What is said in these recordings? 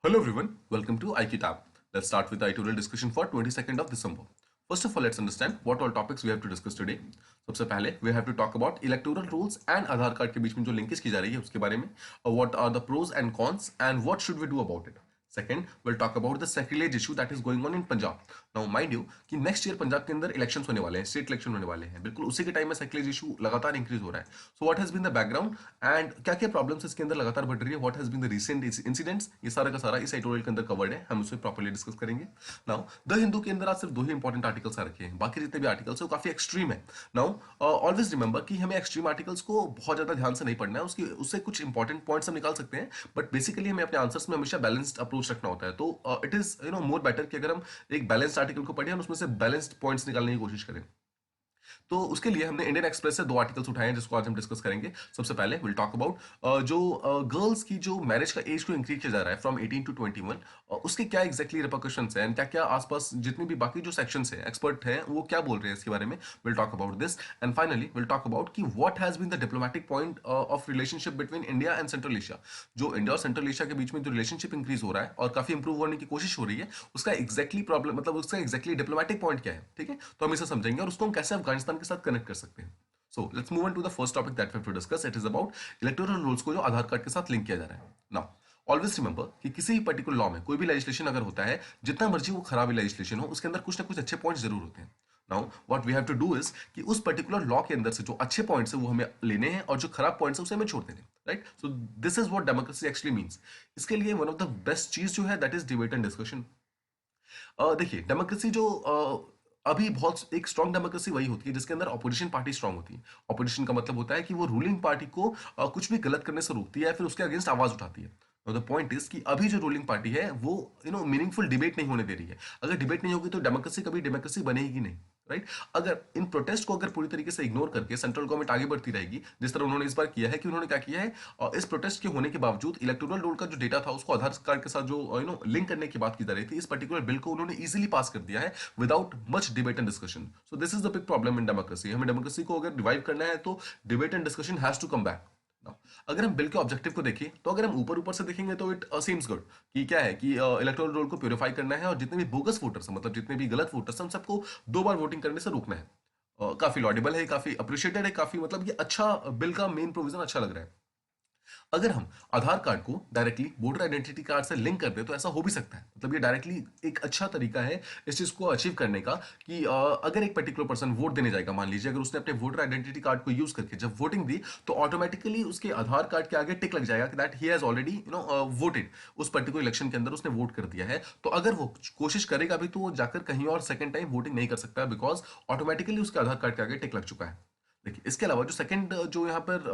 Hello everyone, welcome to IQ Let's start with the tutorial discussion for 22nd of December. First of all, let's understand what all topics we have to discuss today. सबसे पहले we have to talk about electoral rules and Aadhaar card के बीच में जो linkage की जा रही है उसके बारे में. What are the pros and cons and what should we do about it. Second, we'll talk about the sacrilege issue that is going on in Punjab. Now, mind you कि नेक्स्ट ईयर पंजाब के अंदर elections होने वाले हैं, state election होने वाले हैं, बिल्कुल उसी के टाइम में सैक्रिलेज इशू लगातार इंक्रीज हो रहा है. So what has been the background and क्या क्या प्रॉब्लम्स इसके अंदर लगातार बढ़ रही है, what has been the recent incidents, ये सारा का सारा इस एडिटोरियल के अंदर कवर्ड है, हम उसे प्रॉपर्ली डिस्कस करेंगे. नाउ द हिंदू के अंदर आज सिर्फ दो ही इंपॉर्टेंट आर्टिकल्स आ रखे हैं, बाकी जितने भी आर्टिकल्स है वो काफी एक्सट्रीम है. नाउ ऑलवेज रिमेंबर कि हमें एक्सट्रीम आर्टिकल्स को बहुत ज्यादा ध्यान से नहीं पढ़ना है, उसकी उससे कुछ इंपॉर्टेंट पॉइंट्स हम निकाल सकते हैं, बट बेसिकली हमें अपने आंसर्स में हमेशा बैलेंस्ड अप्रोच रखना होता है. तो इट इज मोर बेटर कि अगर हम एक बैलेंस्ड आर्टिकल को पढ़ें और उसमें से बैलेंस्ड पॉइंट्स निकालने की कोशिश करें. तो उसके लिए हमने इंडियन एक्सप्रेस से दो आर्टिकल्स उठाए हैं जिसको आज हम डिस्कस करेंगे. सबसे पहले विल टॉक अबाउट जो गर्ल्स की जो मैरिज का एज को इंक्रीज किया जा रहा है फ्रॉम 18 टू 21, उसके क्या एग्जैक्टली रिपरकशंस हैं एंड क्या क्या आसपास जितने भी बाकी जो सेक्शंस हैं एक्सपर्ट हैं वो क्या बोल रहे हैं इसके बारे में. Will talk about this and finally will talk about कि what has been the diplomatic point of relationship between India and Central Asia. जो इंडिया और सेंट्रल एशिया के बीच में जो रिलेशनशिप इंक्रीज हो रहा है और काफी इंप्रूव होने की कोशिश हो रही है, उसका एग्जैक्टली प्रॉब्लम मतलब उसका एग्जैक्टली डिप्लोमेटिक पॉइंट क्या है. ठीक है, तो हम इसे समझेंगे और उसको हम कैसे अफगानिस्तान के साथ कनेक्ट कर सकते हैं. So let's move on to the first topic that we have to discuss. It is about electoral rules को जो आधार कार्ड के साथ लिंक किया जा रहा है. Now, always remember कि किसी भी पर्टिकुलर लॉ में कोई भी लेजिस्लेशन अगर होता है, जितना मर्जी वो खराब लेजिस्लेशन हो, उसके अंदर कुछ ना कुछ अच्छे पॉइंट्स जरूर होते हैं. Now what we have to do is कि उस पर्टिकुलर लॉ के अंदर से जो अच्छे पॉइंट्स है वो हमें लेने हैं और जो खराब पॉइंट्स है उसे हमें छोड़ देने हैं. Right, so this is what democracy actually means. इसके लिए वन ऑफ द बेस्ट चीज जो है that is debate and discussion. देखिए डेमोक्रेसी जो अभी बहुत एक स्ट्रांग डेमोक्रेसी वही होती है जिसके अंदर ऑपोजिशन पार्टी स्ट्रांग होती है. ऑपोजिशन का मतलब होता है कि वो रूलिंग पार्टी को कुछ भी गलत करने से रोकती है या फिर उसके अगेंस्ट आवाज उठाती है. द पॉइंट इज कि अभी जो रूलिंग पार्टी है वो मीनिंगफुल डिबेट नहीं होने दे रही है. अगर डिबेट नहीं होगी तो डेमोक्रेसी कभी डेमोक्रेसी बनेगी नहीं. राइट, अगर इन प्रोटेस्ट को अगर पूरी तरीके से इग्नोर करके सेंट्रल गवर्नमेंट आगे बढ़ती रहेगी जिस तरह उन्होंने इस बार किया है कि उन्होंने क्या किया है, इस प्रोटेस्ट के होने के बावजूद इलेक्टोरल रोल का जो डेटा था उसको आधार कार्ड के साथ जो लिंक करने की बात की जा रही थी, इस पर्टिकुलर बिल को उन्होंने इजीली पास कर दिया है without much debate and discussion. So this is the big problem in democracy. हमें डेमोक्रेसी को अगर रिवाइव करना है तो debate and discussion has to come back. अगर हम बिल के ऑब्जेक्टिव को देखें तो अगर हम ऊपर ऊपर से देखेंगे तो इट सीम्स गुड कि क्या है कि इलेक्टोरल रोल को प्यूरिफाई करना है और जितने भी बोगस वोटर्स हैं मतलब जितने भी गलत वोटर्स हैं उन सबको दो बार वोटिंग करने से रोकना है. काफी लॉडेबल है, काफी अप्रिशिएटेड है, काफी मतलब ये अच्छा बिल का मेन प्रोविजन अच्छा लग रहा है. अगर हम आधार कार्ड को डायरेक्टली वोटर आइडेंटिटी कार्ड से लिंक कर दे तो ऐसा हो भी सकता है. मतलब ये डायरेक्टली एक अच्छा तरीका है इस चीज को अचीव करने का कि अगर एक पर्टिकुलर पर्सन वोट देने जाएगा, मान लीजिए अगर उसने अपने वोटर आइडेंटिटी कार्ड को यूज करके जब वोटिंग दी तो ऑटोमेटिकली उसके आधार कार्ड के आगे टिक लग जाएगा कि that he has already voted, उस पर्टिकुलर इलेक्शन के अंदर उसने वोट कर दिया है. तो अगर वो कोशिश करेगा भी तो वो जाकर कहीं और सेकंड टाइम वोटिंग नहीं कर सकता बिकॉज ऑटोमेटिकली उसके आधार कार्ड के आगे टिक लग चुका है. देखिए इसके अलावा जो सेकंड जो यहाँ पर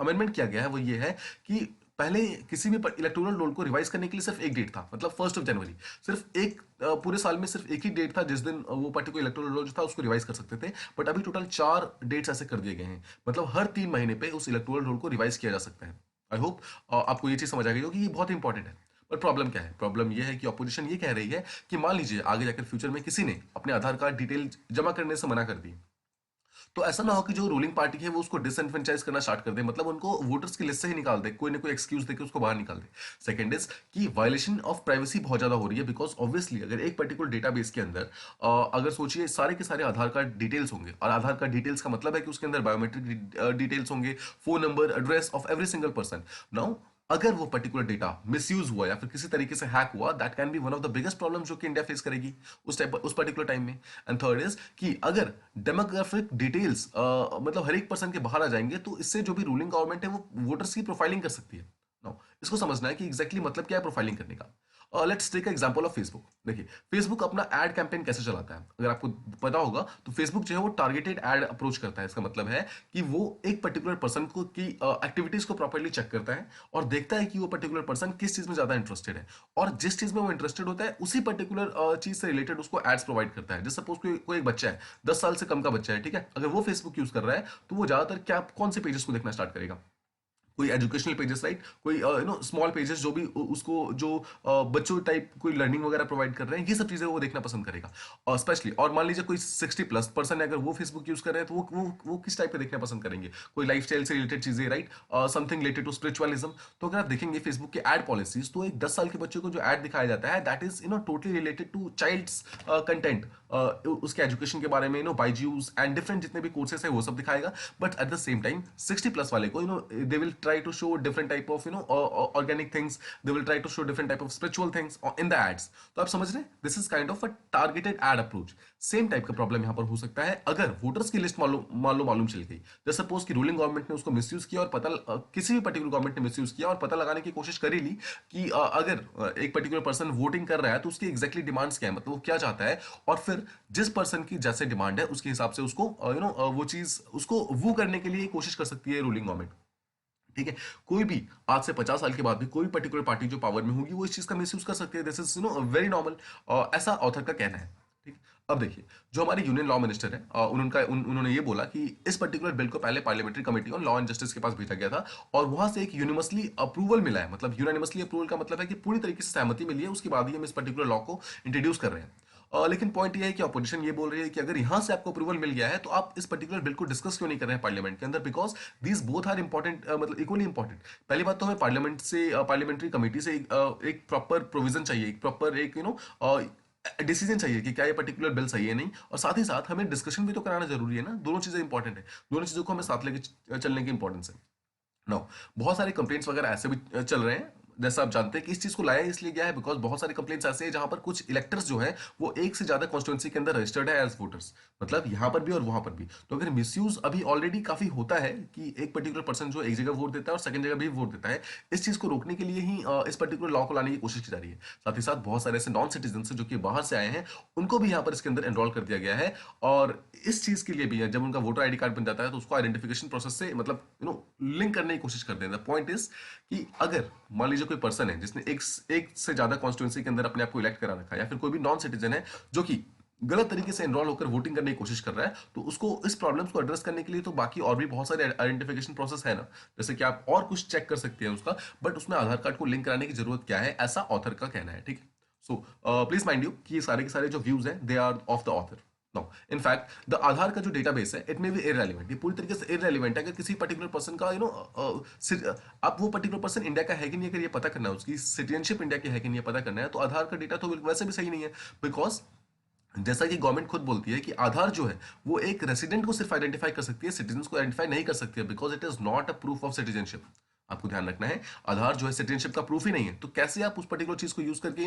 अमेंडमेंट किया गया है वो ये है कि पहले किसी भी इलेक्टोरल रोल को रिवाइज करने के लिए सिर्फ एक डेट था, मतलब 1 जनवरी. सिर्फ एक पूरे साल में सिर्फ एक ही डेट था जिस दिन वो पर्टिकुलर इलेक्टोरल रोल जो था उसको रिवाइज कर सकते थे. बट अभी टोटल 4 डेट्स ऐसे कर दिए गए हैं, मतलब हर 3 महीने पे उस इलेक्टोरल रोल को रिवाइज किया जा सकता है. आई होप आपको ये चीज समझ आ गई होगी, ये बहुत इंपॉर्टेंट है. पर प्रॉब्लम क्या है, प्रॉब्लम ये है कि ऑपोजिशन ये कह रही है कि मान लीजिए आगे जाकर फ्यूचर में किसी ने अपने आधार कार्ड डिटेल जमा करने से मना कर दी तो ऐसा ना हो कि जो रूलिंग पार्टी है वो उसको डिसएनफ्रेंचाइज करना स्टार्ट कर दे, मतलब उनको वोटर्स की लिस्ट से ही निकाल दे, कोई ना कोई एक्सक्यूज देके उसको बाहर निकाल दे. सेकंड इज कि वायलेशन ऑफ प्राइवेसी बहुत ज्यादा हो रही है बिकॉज ऑब्वियसली अगर एक पर्टिकुलर डेटाबेस के अंदर अगर सोचिए सारे के सारे आधार कार्ड डिटेल्स होंगे और आधार कार्ड डिटेल्स का मतलब है कि उसके अंदर बायोमेट्रिक डिटेल्स होंगे, phone number, address of every single person. Now अगर वो पर्टिकुलर डेटा मिसयूज हुआ या फिर किसी तरीके से हैक हुआ that can be one of the biggest problem जो कि इंडिया फेस करेगी उस पर्टिकुलर टाइम में. एंड थर्ड इज कि अगर डेमोग्राफिक डिटेल्स मतलब हर एक पर्सन के बाहर आ जाएंगे तो इससे जो भी रूलिंग गवर्नमेंट है वो वोटर्स की प्रोफाइलिंग कर सकती है. नाउ इसको समझना है कि एग्जैक्टली मतलब क्या है प्रोफाइलिंग करने का. Let's take example of Facebook. देखिए फेसबुक अपना एड कैंपेन कैसे चलाता है अगर आपको पता होगा तो फेसबुक जो है वो टारगेटेड एड अप्रोच करता है. इसका मतलब है कि वो एक पर्टिकुलर पर्सन को की एक्टिविटीज को प्रॉपर्ली चेक करता है और देखता है कि वो पर्टिकुलर पर्सन किस चीज में ज्यादा इंटरेस्टेड है और जिस चीज में वो इंटरेस्टेड होता है उसी पर्टिकुलर चीज से रिलेटेड उसको एड्स प्रोवाइड करता है. जैसे सपोज कोई एक बच्चा है, 10 साल से कम का बच्चा है, ठीक है, अगर वो फेसबुक यूज कर रहा है तो वो ज्यादातर क्या कौन से पेजेस को देखना स्टार्ट करेगा, कोई एजुकेशनल पेजेस, राइट, कोई स्मॉल पेजेस जो भी उसको जो बच्चों टाइप कोई लर्निंग वगैरह प्रोवाइड कर रहे हैं, ये सब चीजें वो देखना पसंद करेगा। और स्पेशली, और मान लीजिए कोई 60+ पर्सन है, अगर वो फेसबुक यूज कर रहे हैं, तो वो किस टाइप के देखना पसंद करेंगे? कोई लाइफस्टाइल से रिलेटेड चीजें, right, something related to spiritualism. तो अगर आप देखेंगे फेसबुक के एड पॉलिसीज, तो एक 10 साल के बच्चे को जो एड दिखाया जाता है, that is totally related to child's content, उसके एजुकेशन के बारे में, बाइजूस एंड डिफरेंट जितने भी कोर्सेस है वो सब दिखाएगा। But at the same time 60+ वाले को they will try to show different type of organic things, they will try to show different type of spiritual things in the ads। तो आप समझ रहे हैं, this is kind of a targeted ad approach. Same type का problem यहां पर हो सकता है अगर वोटर्स की लिस्ट मालूम चल गई। जैसे सपोज कि रूलिंग गवर्नमेंट ने उसको मिसयूज किया, और किसी भी पर्टिकुलर गवर्नमेंट ने मिसयूज किया और पता लगाने की कोशिश करी ली कि अगर एक पर्टिकुलर पर्सन वोटिंग कर रहा है तो उसकी एग्जैक्टली डिमांड्स क्या है, मतलब वो क्या चाहता है, और फिर जिस पर्सन की जैसे डिमांड है उसके हिसाब से उसको वो चीज उसको वो करने के लिए कोशिश कर सकती है रूलिंग गवर्नमेंट। ठीक है, कोई भी आज से 50 साल के बाद भी कोई पर्टिकुलर पार्टी जो पावर में होगी वो इस चीज का मिसयूज कर सकती है। दिस इज वेरी नॉर्मल, ऐसा ऑथर का कहना है। ठीक, अब देखिए, जो हमारे यूनियन लॉ मिनिस्टर है, उन्होंने ये बोला कि इस पर्टिकुलर बिल को पहले parliamentary committee on law and justice के पास भेजा गया था, और वहां से एक यूनिवर्सली अप्रूवल मिला है। मतलब यूनानिमसली अप्रूवल का मतलब है कि पूरी तरीके से सहमति मिली है, उसके बाद ही हम इस पर्टिकुलर लॉ को इंट्रोड्यूस कर रहे हैं। लेकिन पॉइंट ये है कि अपोजिशन ये बोल रही है कि अगर यहां से आपको अप्रूवल मिल गया है तो आप इस पर्टिकुलर बिल को डिस्कस क्यों नहीं कर रहे हैं पार्लियामेंट के अंदर? Because these both are important, मतलब इक्वली इंपॉर्टेंट। पहली बात तो हमें पार्लियामेंट्री कमेटी से एक प्रॉपर प्रोविजन चाहिए, एक प्रॉपर एक डिसीजन चाहिए कि क्या ये पर्टिकुलर बिल सही है नहीं, और साथ ही साथ हमें डिस्कशन भी तो कराना जरूरी है ना। दोनों चीजें इंपॉर्टेंट है, दोनों चीजों को हमें साथ लेके चलने की इंपॉर्टेंस है। नो, बहुत सारे कंप्लेंट्स वगैरह ऐसे भी चल रहे हैं। जैसा आप जानते हैं कि इस चीज को लाया इसलिए गया है बिकॉज बहुत सारे कंप्लेंट्स ऐसे हैं जहां पर कुछ इलेक्टर्स जो हैं वो एक से ज्यादा कॉन्स्टिट्यूंसी के अंदर रजिस्टर्ड है एज वोटर्स, मतलब यहां पर भी और वहां पर भी। तो अगर मिसयूज अभी ऑलरेडी काफी होता है कि एक पर्टिकुलर पर्सन जो एक जगह वोट देता है और सेकंड जगह भी वोट देता है, इस चीज को रोकने के लिए ही इस पर्टिकुलर लॉ को लाने की कोशिश की जा रही है। साथ ही साथ बहुत सारे ऐसे नॉन सिटीजन जो कि बाहर से आए हैं, उनको भी यहाँ पर इसके अंदर एनरोल कर दिया गया है। और इस चीज के लिए भी जब उनका वोटर आईडी कार्ड बन जाता है तो उसको आइडेंटिफिकेशन प्रोसेस से मतलब लिंक करने की कोशिश करते हैं। पॉइंट इज कि अगर मान लीजिए कोई पर्सन है जिसने एक से ज्यादा कॉन्स्टिट्यूंसी के अंदर अपने आप को इलेक्ट करा रखा है, या फिर कोई भी नॉन सिटीजन है जो कि गलत तरीके से एनरोल होकर वोटिंग करने की कोशिश कर रहा है, तो उसको इस प्रॉब्लम्स को एड्रेस करने के लिए तो बाकी और भी बहुत सारे आइडेंटिफिकेशन प्रोसेस है ना। जैसे कि आप और कुछ चेक कर सकते हैं उसका, बट उसमें आधार कार्ड को लिंक कराने की जरूरत क्या है, ऐसा ऑथर का कहना है। ठीक है, सो प्लीज माइंड यू कि ये सारे के सारे जो व्यूज हैं they are of the author. No, in fact the Aadhaar का जो डेटाबेस है इट मे बी इररेलेवेंट, ये पूरी तरीके से इररेलेवेंट है। अगर किसी पर्टिकुलर पर्सन का अब वो पर्टिकुलर पर्सन इंडिया का है कि नहीं, अगर ये पता करना है, उसकी सिटीजनशिप इंडिया की है कि नहीं, ये पता करना है, तो आधार का डेटा तो वैसे भी सही नहीं है। बिकॉज जैसा कि गवर्नमेंट खुद बोलती है कि आधार जो है वो एक रेसिडेंट को सिर्फ आइडेंटिफाई कर सकती है, सिटीजन को आइडेंटिफाई नहीं कर सकती है, because it is not a proof of citizenship. आपको ध्यान रखना है, आधार जो है सिटीजनशिप का प्रूफ ही नहीं है। तो कैसे आप उस पर्टिकुलर चीज को यूज करके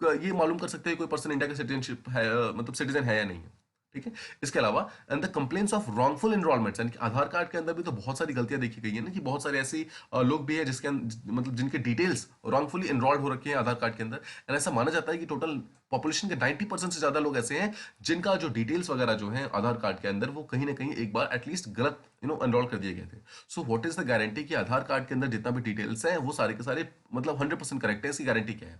ये मालूम कर सकते हैं कोई पर्सन इंडिया का सिटीजनशिप है, मतलब सिटीजन है या नहीं है। ठीक है, इसके अलावा and the complaints of wrongful enrolments, यानी कि आधार कार्ड के अंदर भी तो बहुत सारी गलतियां देखी गई है ना, कि बहुत सारे ऐसे लोग भी हैं मतलब जिनके डिटेल्स रॉन्गफुली एनरोल्ड हो रखे हैं आधार कार्ड के अंदर। एंड ऐसा माना जाता है कि टोटल पॉपुलेशन के 90% से ज्यादा लोग ऐसे हैं जिनका जो डिटेल्स वगैरह जो है आधार कार्ड के अंदर वो कहीं ना कहीं एक बार एटलीस्ट गलत एनरोल कर दिए गए थे। So what is the guarantee कि आधार कार्ड के अंदर जितना भी डिटेल्स है वो सारे के सारे मतलब 100% करेक्ट है? इसकी गारंटी क्या है?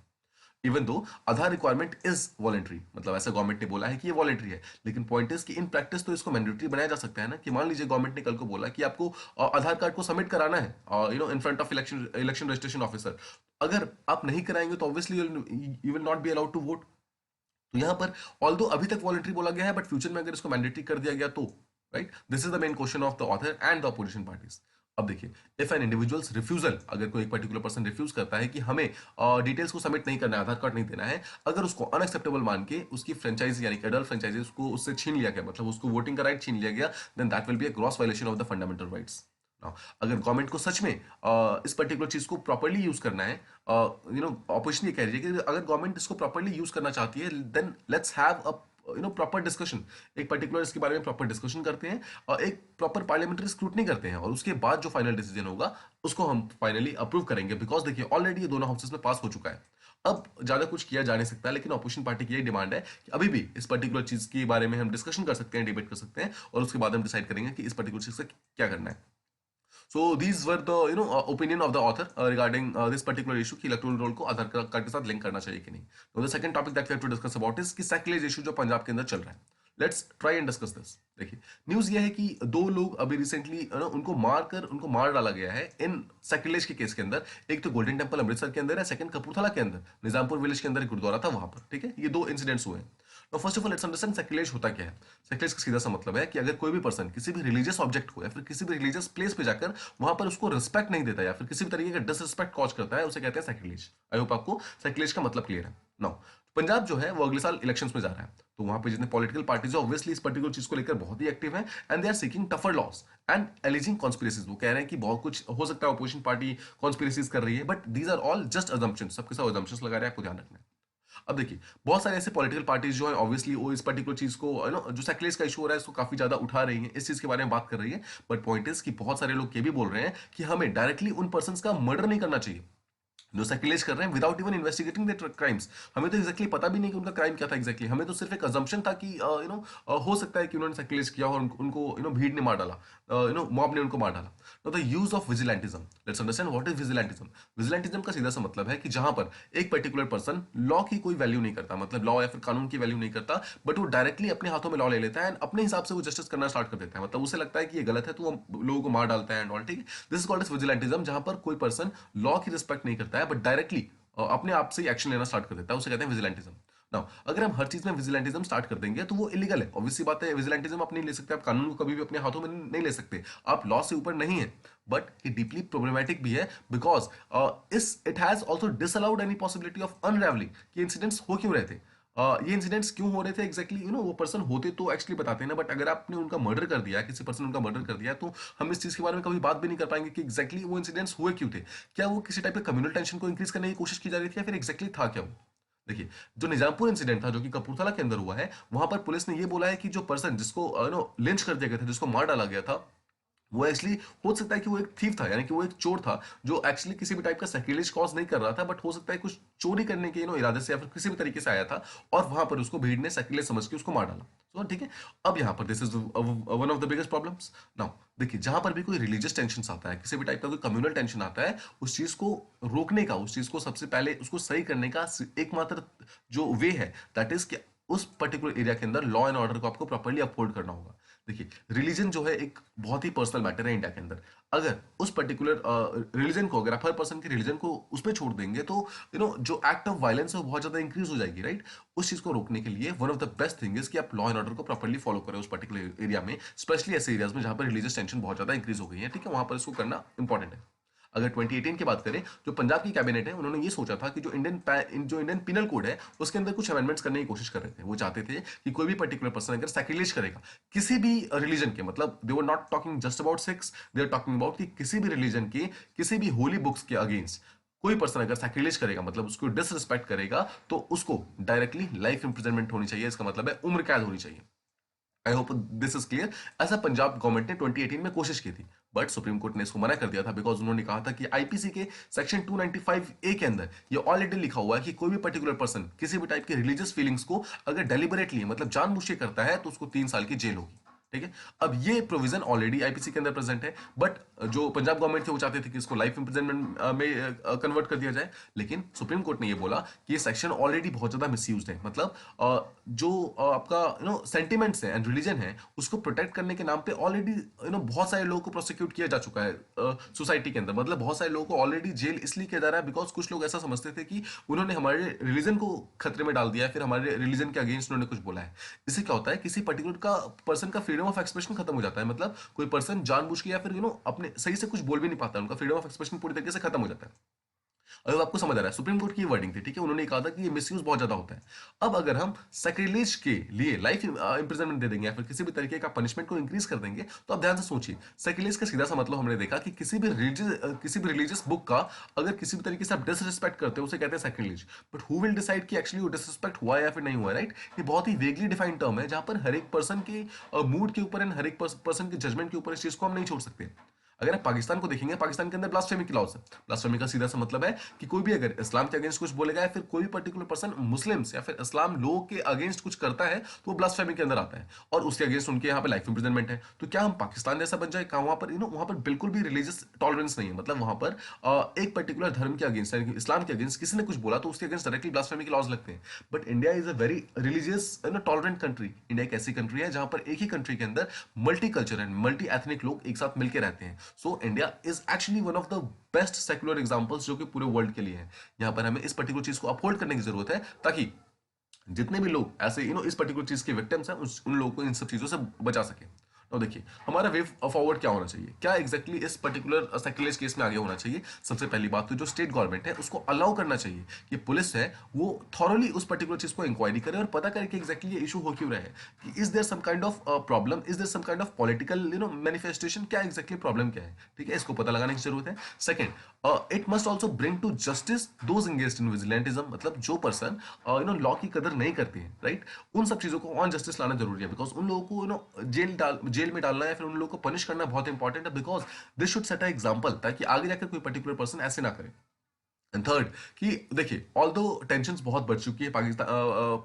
Even though Aadhaar requirement is voluntary, मतलब ऐसा गवर्नमेंट ने बोला है कि ये वॉलेंट्री है, लेकिन पॉइंट इज कि इन प्रैक्टिस तो इसको मैंडेटरी बनाया जा सकता है ना। कि मान लीजिए गवर्नमेंट ने कल को बोला कि आपको आधार कार्ड को सबमिट कराना है in front of election registration officer, अगर आप नहीं कराएंगे तो obviously you will not be allowed to vote. तो यहां पर ऑल्दो अभी तक वॉलेंट्री बोला गया है, बट फ्यूचर में अगर इसको मैंडेटरी कर दिया गया तो, right, this is the main question of the author and the opposition parties. अब देखिए, इफ एन इंडिविजुअल्स रिफ्यूजल, अगर कोई एक पर्टिकुलर पर्सन रिफ्यूज करता है कि हमें डिटेल्स को सबमिट नहीं करना है, आधार कार्ड नहीं देना है, अगर उसको अनएक्सेप्टेबल मान के उसकी फ्रेंचाइजी यानी कि एडल्ट फ्रेंचाइजी उसको उससे छीन लिया गया, मतलब उसको वोटिंग का राइट छीन लिया गया, then that will be a gross violation of the fundamental rights. अगर गवर्नमेंट को सच में इस पर्टिकुलर चीज को प्रॉपर्ली यूज करना है, ऑपोजिशन ये कह रही है कि अगर गवर्नमेंट इसको प्रॉपर्ली यूज करना चाहती है, then let's have a proper discussion, एक पर्टिकुलर इसके बारे में प्रॉपर डिस्कशन करते हैं और एक प्रॉपर पार्लियामेंट्री स्क्रूटनी करते हैं, और उसके बाद जो फाइनल डिसीजन होगा उसको हम फाइनली अप्रूव करेंगे। बिकॉज देखिए ऑलरेडी ये दोनों हाउसेस में पास हो चुका है, अब ज्यादा कुछ किया जा नहीं सकता। लेकिन ऑपोजिशन पार्टी की यही डिमांड है कि अभी भी इस पर्टिकुलर चीज के बारे में हम डिस्कशन कर सकते हैं, डिबेट कर सकते हैं, और उसके बाद हम डिसाइड करेंगे कि इस पर्टिकुलर चीज से क्या करना है। So these were the opinion of the author regarding this particular issue कि इलेक्टोरल रोल को आधार कार्ड के साथ लिंक करना चाहिए कि नहीं। तो the second topic that we have to discuss about is कि सेक्युलर इशू जो पंजाब के अंदर चल रहा है। Let's try and discuss this. देखिए, न्यूज ये है कि दो लोग अभी रिसेंटली उनको मार डाला गया है इन सैक्रिलेज के केस के अंदर। एक तो गोल्डन टेम्पल अमृतसर के अंदर है, सेकंड कपूरथला के अंदर निजामपुर विलेज के अंदर एक गुरुद्वारा था वहां पर। ठीक है, ये दो इंसिडेंट्स हुए हैं। तो first of all let's understand sacrilege होता क्या है। सैक्रिलेज का सीधा सा मतलब है कि अगर कोई भी पर्सन किसी भी रिलीजियस ऑब्जेक्ट को या फिर किसी भी रिलीजियस प्लेस पे जाकर वहां पर उसको रिस्पेक्ट नहीं देता या फिर किसी भी तरीके का डिसरिस्पेक्ट कॉज करता है, उसे कहते हैं सैक्रिलेज। आई होप आपको सैक्रिलेज का मतलब क्लियर है। नाउ पंजाब जो है वो अगले साल इलेक्शंस में जा रहा है, तो वहां पे जितने पॉलिटिकल पार्टीज है ऑब्वियसली इस पर्टिकुलर चीज को लेकर बहुत ही एक्टिव है and they are seeking tougher laws and alleging conspiracies. वो कह रहे हैं कि बहुत कुछ हो सकता है, अपोजिशन पार्टी कॉन्स्पिरेसीज कर रही है, but these are all just assumptions. सबके सब अजम्पशंस लगा रहे हैं, आपको ध्यान रखना है। अब देखिए, बहुत सारे ऐसे पॉलिटिकल पार्टीज जो है ऑब्वियसली वो इस पर्टिकुलर चीज को जो सैक्रिलेज का इशू हो रहा है इसको काफी ज्यादा उठा रही है, इस चीज के बारे में बात कर रही है। बट पॉइंट इज कि बहुत सारे लोग ये भी बोल रहे हैं कि हमें डायरेक्टली उन पर्सन का मर्डर नहीं करना चाहिए जो सैक्रिलेज कर रहे हैं without even investigating the crimes. हमें तो एक्जैक्टली पता भी नहीं कि उनका क्राइम क्या था एग्जैक्टली, हमें तो सिर्फ एक अजम्पशन था कि हो सकता है कि उन्होंने सैक्रिलेज किया और उनको भीड़ ने मार डाला, मॉब ने उनको मार डाला। Know the use of vigilantism, let's understand what is vigilantism. Vigilantism का सीधा सा मतलब है कि जहां पर एक पर्टिकुलर पर्सन लॉ की कोई वैल्यू नहीं करता, मतलब लॉ या फिर कानून की वैल्यू नहीं करता, बट वो डायरेक्टली अपने हाथों में लॉ ले लेता है एंड अपने हिसाब से वो जस्टिस करना स्टार्ट कर देता है। मतलब उसे लगता है कि ये गलत है तो वो लोगों को मार डालता है एंड ऑल। ठीक है, this is called as vigilantism, जहां पर कोई पर्सन लॉ की रिस्पेक्ट नहीं करता है बट डायरेक्टली अपने आप से एक्शन लेना स्टार्ट कर देता है, उसे कहते हैं विजिलेंटिज्म। नाउ अगर हम हर चीज में विजिलेंटिज्म स्टार्ट कर देंगे तो वो इलीगल है, ऑब्वियस सी बात है। विजिलेंटिज्म आप नहीं ले सकते, आप कानून को कभी भी अपने हाथों में नहीं ले सकते, आप लॉ से ऊपर नहीं है। बट ये डीपली प्रॉब्लमैटिक भी है बिकॉज इस it has also disallowed any possibility of unravelling कि इंसिडेंट्स हो क्यों रहे थे, ये इंसिडेंट्स क्यों हो रहे थे एग्जैक्टली। वो पर्सन होते तो एक्चुअली बताते हैं ना, बट अगर आपने उनका मर्डर कर दिया, किसी पर्सन उनका मर्डर कर दिया, तो हम इस चीज के बारे में कभी बात भी नहीं कर पाएंगे कि एग्जैक्टली वो इंसिडेंट्स हुए क्यों थे। क्या वो किसी टाइप के कम्युनल टेंशन को इंक्रीज करने की कोशिश की जा रही थी या फिर एग्जैक्टली था क्या वो। देखिए, जो निजामपुर इंसिडेंट था जो कि कपूरथला के अंदर हुआ है, वहां पर पुलिस ने ये बोला है कि जो पर्सन जिसको लिंच कर दिया गया था, जिसको मार डाला गया था, वो एक्चुअली हो सकता है कि वो एक थीफ था, यानी कि वो एक चोर था जो एक्चुअली किसी भी टाइप का सैक्रिलेज कॉज नहीं कर रहा था, बट हो सकता है कुछ चोरी करने के इरादे से या फिर किसी भी तरीके से आया था और वहां पर उसको भीड़ ने सैक्रिलेज समझ के उसको मार डाला। तो ठीक है, अब यहाँ पर this is one of the biggest problems. Now देखिए, जहां पर भी कोई रिलीजियस टेंशन आता है, किसी भी टाइप का कोई कम्युनल टेंशन आता है, उस चीज को रोकने का, उस चीज को सबसे पहले उसको सही करने का एकमात्र जो वे है दैट इज कि उस पर्टिकुलर एरिया के अंदर लॉ एंड ऑर्डर को आपको प्रॉपर्ली अपहोल्ड करना होगा। देखिए, रिलीजन जो है एक बहुत ही पर्सनल मैटर है इंडिया के अंदर। अगर उस पर्टिकुलर रिलीजन को, अगर आप हर पर्सन के रिलीजन को उस पर छोड़ देंगे तो जो एक्ट ऑफ वायलेंस है वो बहुत ज्यादा इंक्रीज हो जाएगी, राइट। उस चीज को रोकने के लिए one of the best thing is कि आप लॉ एंड ऑर्डर को प्रॉपर्ली फॉलो करें उस पर्टिकुलर एरिया में, स्पेशली ऐसे एरियाज में जहां पर रिलीजियस टेंशन बहुत ज्यादा इंक्रीज हो गई है। ठीक है, वहां पर इसको करना इंपॉर्टेंट है। अगर 2018 की बात करें, जो पंजाब की कैबिनेट है उन्होंने ये सोचा था कि जो इंडियन पिनल कोड है उसके अंदर कुछ अमेंडमेंट्स करने की कोशिश कर रहे थे। वो चाहते थे कि कोई भी पर्टिकुलर पर्सन अगर सैक्रिलेज करेगा किसी भी रिलीजन के, मतलब they were not talking just about sects, they are talking about कि किसी भी रिलीजन के किसी भी होली बुक्स के अगेंस्ट कोई पर्सन अगर सैक्रिलेज करेगा, मतलब उसको डिसरिस्पेक्ट करेगा, तो उसको डायरेक्टली लाइफ इंप्रिजनमेंट होनी चाहिए। इसका मतलब है उम्र कैद होनी चाहिए। I hope this is clear. ऐसा पंजाब गवर्नमेंट ने 2018 में कोशिश की थी, बट सुप्रीम कोर्ट ने इसको मना कर दिया था बिकॉज उन्होंने कहा था कि आईपीसी के सेक्शन 295 ए के अंदर ये ऑलरेडी लिखा हुआ है कि कोई भी पर्टिकुलर पर्सन किसी भी टाइप की रिलीजियस फीलिंग्स को अगर डेलिबरेटली, मतलब जानबूझ के करता है, तो उसको 3 साल की जेल होगी। ठीक है, अब ये प्रोविजन ऑलरेडी आईपीसी के अंदर प्रेजेंट है, बट जो पंजाब गवर्नमेंट थे वो चाहते थे कि इसको लाइफ इंप्रिजनमेंट में कन्वर्ट कर दिया जाए। लेकिन सुप्रीम कोर्ट ने ये बोला कि ये सेक्शन ऑलरेडी बहुत ज्यादा मिसयूज है, मतलब जो आपका सेंटिमेंट्स है एंड रिलीजन है उसको प्रोटेक्ट करने के नाम पे ऑलरेडी बहुत सारे लोगों को प्रोसिक्यूट किया जा चुका है सोसाइटी के अंदर। मतलब बहुत सारे लोगों को ऑलरेडी जेल इसलिए किया जा रहा है बिकॉज कुछ लोग ऐसा समझते थे कि उन्होंने हमारे रिलीजन को खतरे में डाल दिया है, फिर हमारे रिलीजन के अगेंस्ट उन्होंने कुछ बोला है। इससे क्या होता है, किसी पर्टिकुलर का पर्सन का फ्रीडम ऑफ एक्सप्रेशन खत्म हो जाता है। मतलब कोई पर्सन जानबूझ के या फिर अपने सही से कुछ बोल भी नहीं पाता, उनका फ्रीडम ऑफ एक्सप्रेशन पूरी तरीके से खत्म हो जाता है। अगर आपको समझ आ रहा है, सुप्रीम कोर्ट की वर्डिंग थी, ठीक है, उन्होंने कहा था कि ये मिसयूज बहुत ज्यादा होता है। अब अगर हम सैक्रिलेज के लिए लाइफ इंप्रिजनमेंट दे देंगे या फिर किसी भी तरीके का पनिशमेंट को इंक्रीज कर देंगे, तो आप ध्यान से सोचिए, सैक्रिलेज का सीधा सा मतलब हमने देखा कि किसी भी रिलीजियस बुक का अगर किसी भी तरीके से आप डिसरिस्पेक्ट करते हो उसे कहते हैं sacrilege. But who will decide कि एक्चुअली वो डिसरिस्पेक्ट हुआ या फिर नहीं हुआ, राइट। ये बहुत ही वेगली डिफाइंड टर्म है जहां पर हर एक पर्सन के मूड के ऊपर एंड हर एक पर्सन के जजमेंट के ऊपर इस चीज को हम नहीं छोड़ सकते। अगर आप पाकिस्तान को देखेंगे, पाकिस्तान के अंदर ब्लास्फेमी की लॉज है। ब्लास्फेमी का सीधा सा मतलब है कि कोई भी अगर इस्लाम के अगेंस्ट कुछ बोलेगा या फिर कोई भी पर्टिकुलर पर्सन मुस्लिम्स या फिर इस्लाम लोगों के अगेंस्ट कुछ करता है तो वो ब्लास्फेमी के अंदर आता है और उसके अगेंस्ट उनके यहाँ पे लाइफ इंप्रिजनमेंट है। तो क्या हम पाकिस्तान जैसा बन जाए? कहाँ वहाँ पर वहाँ पर बिल्कुल भी रिलीजियस टॉलरेंस नहीं है। मतलब वहाँ पर एक पर्टिकुलर धर्म के अगेंस्ट यानी कि इस्लाम के अगेंस्ट किसी ने कुछ बोला तो उसके अगेंस्ट डायरेक्टली ब्लास्फेमी के लॉज लगते हैं। But India is a very religious tolerant country. India एक ऐसी कंट्री है जहां पर एक ही कंट्री के अंदर multi culture and multi ethnic लोग एक साथ मिलकर रहते हैं। So India is actually one of the best secular examples जो कि पूरे वर्ल्ड के लिए है। यहाँ पर हमें इस पर्टिकुलर चीज को अपहोल्ड करने की जरूरत है ताकि जितने भी लोग ऐसे इस पर्टिकुलर चीज के विक्टिम्स हैं उन लोगों को इन सब चीजों से बचा सके। तो देखिए हमारा वे फॉरवर्ड क्या होना चाहिए, क्या एग्जैक्टली इस पर्टिकुलर सेक्युलर केस में आगे होना चाहिए। सबसे पहली बात तो जो स्टेट गवर्नमेंट है उसको अलाउ करना चाहिए कि पुलिस है वो थॉरली उस पर्टिकुलर चीज को इंक्वायरी करे और पता करे कि एग्जैक्टली ये इशू हो क्यों रहा है, कि is there some kind of problem, is there some kind of political manifestation, क्या एग्जैक्टली प्रॉब्लम क्या है। ठीक है, इसको पता लगाने की जरूरत है। Second, it must also bring to justice those engaged in vigilantism, मतलब जो पर्सन लॉ की कदर नहीं करते हैं, राइट, उन सब चीजों को ऑन जस्टिस लाना जरूरी है। बिकॉज उन लोगों को जेल में डालना या फिर उन लोगों को पनिश करना बहुत इंपॉर्टेंट है। Because this should set a example ताकि आगे जाकर कोई पर्टिकुलर पर्सन ऐसे ना करे। एंड थर्ड कि देखिए ऑल दो टेंशन बहुत बढ़ चुकी है पाकिस्तान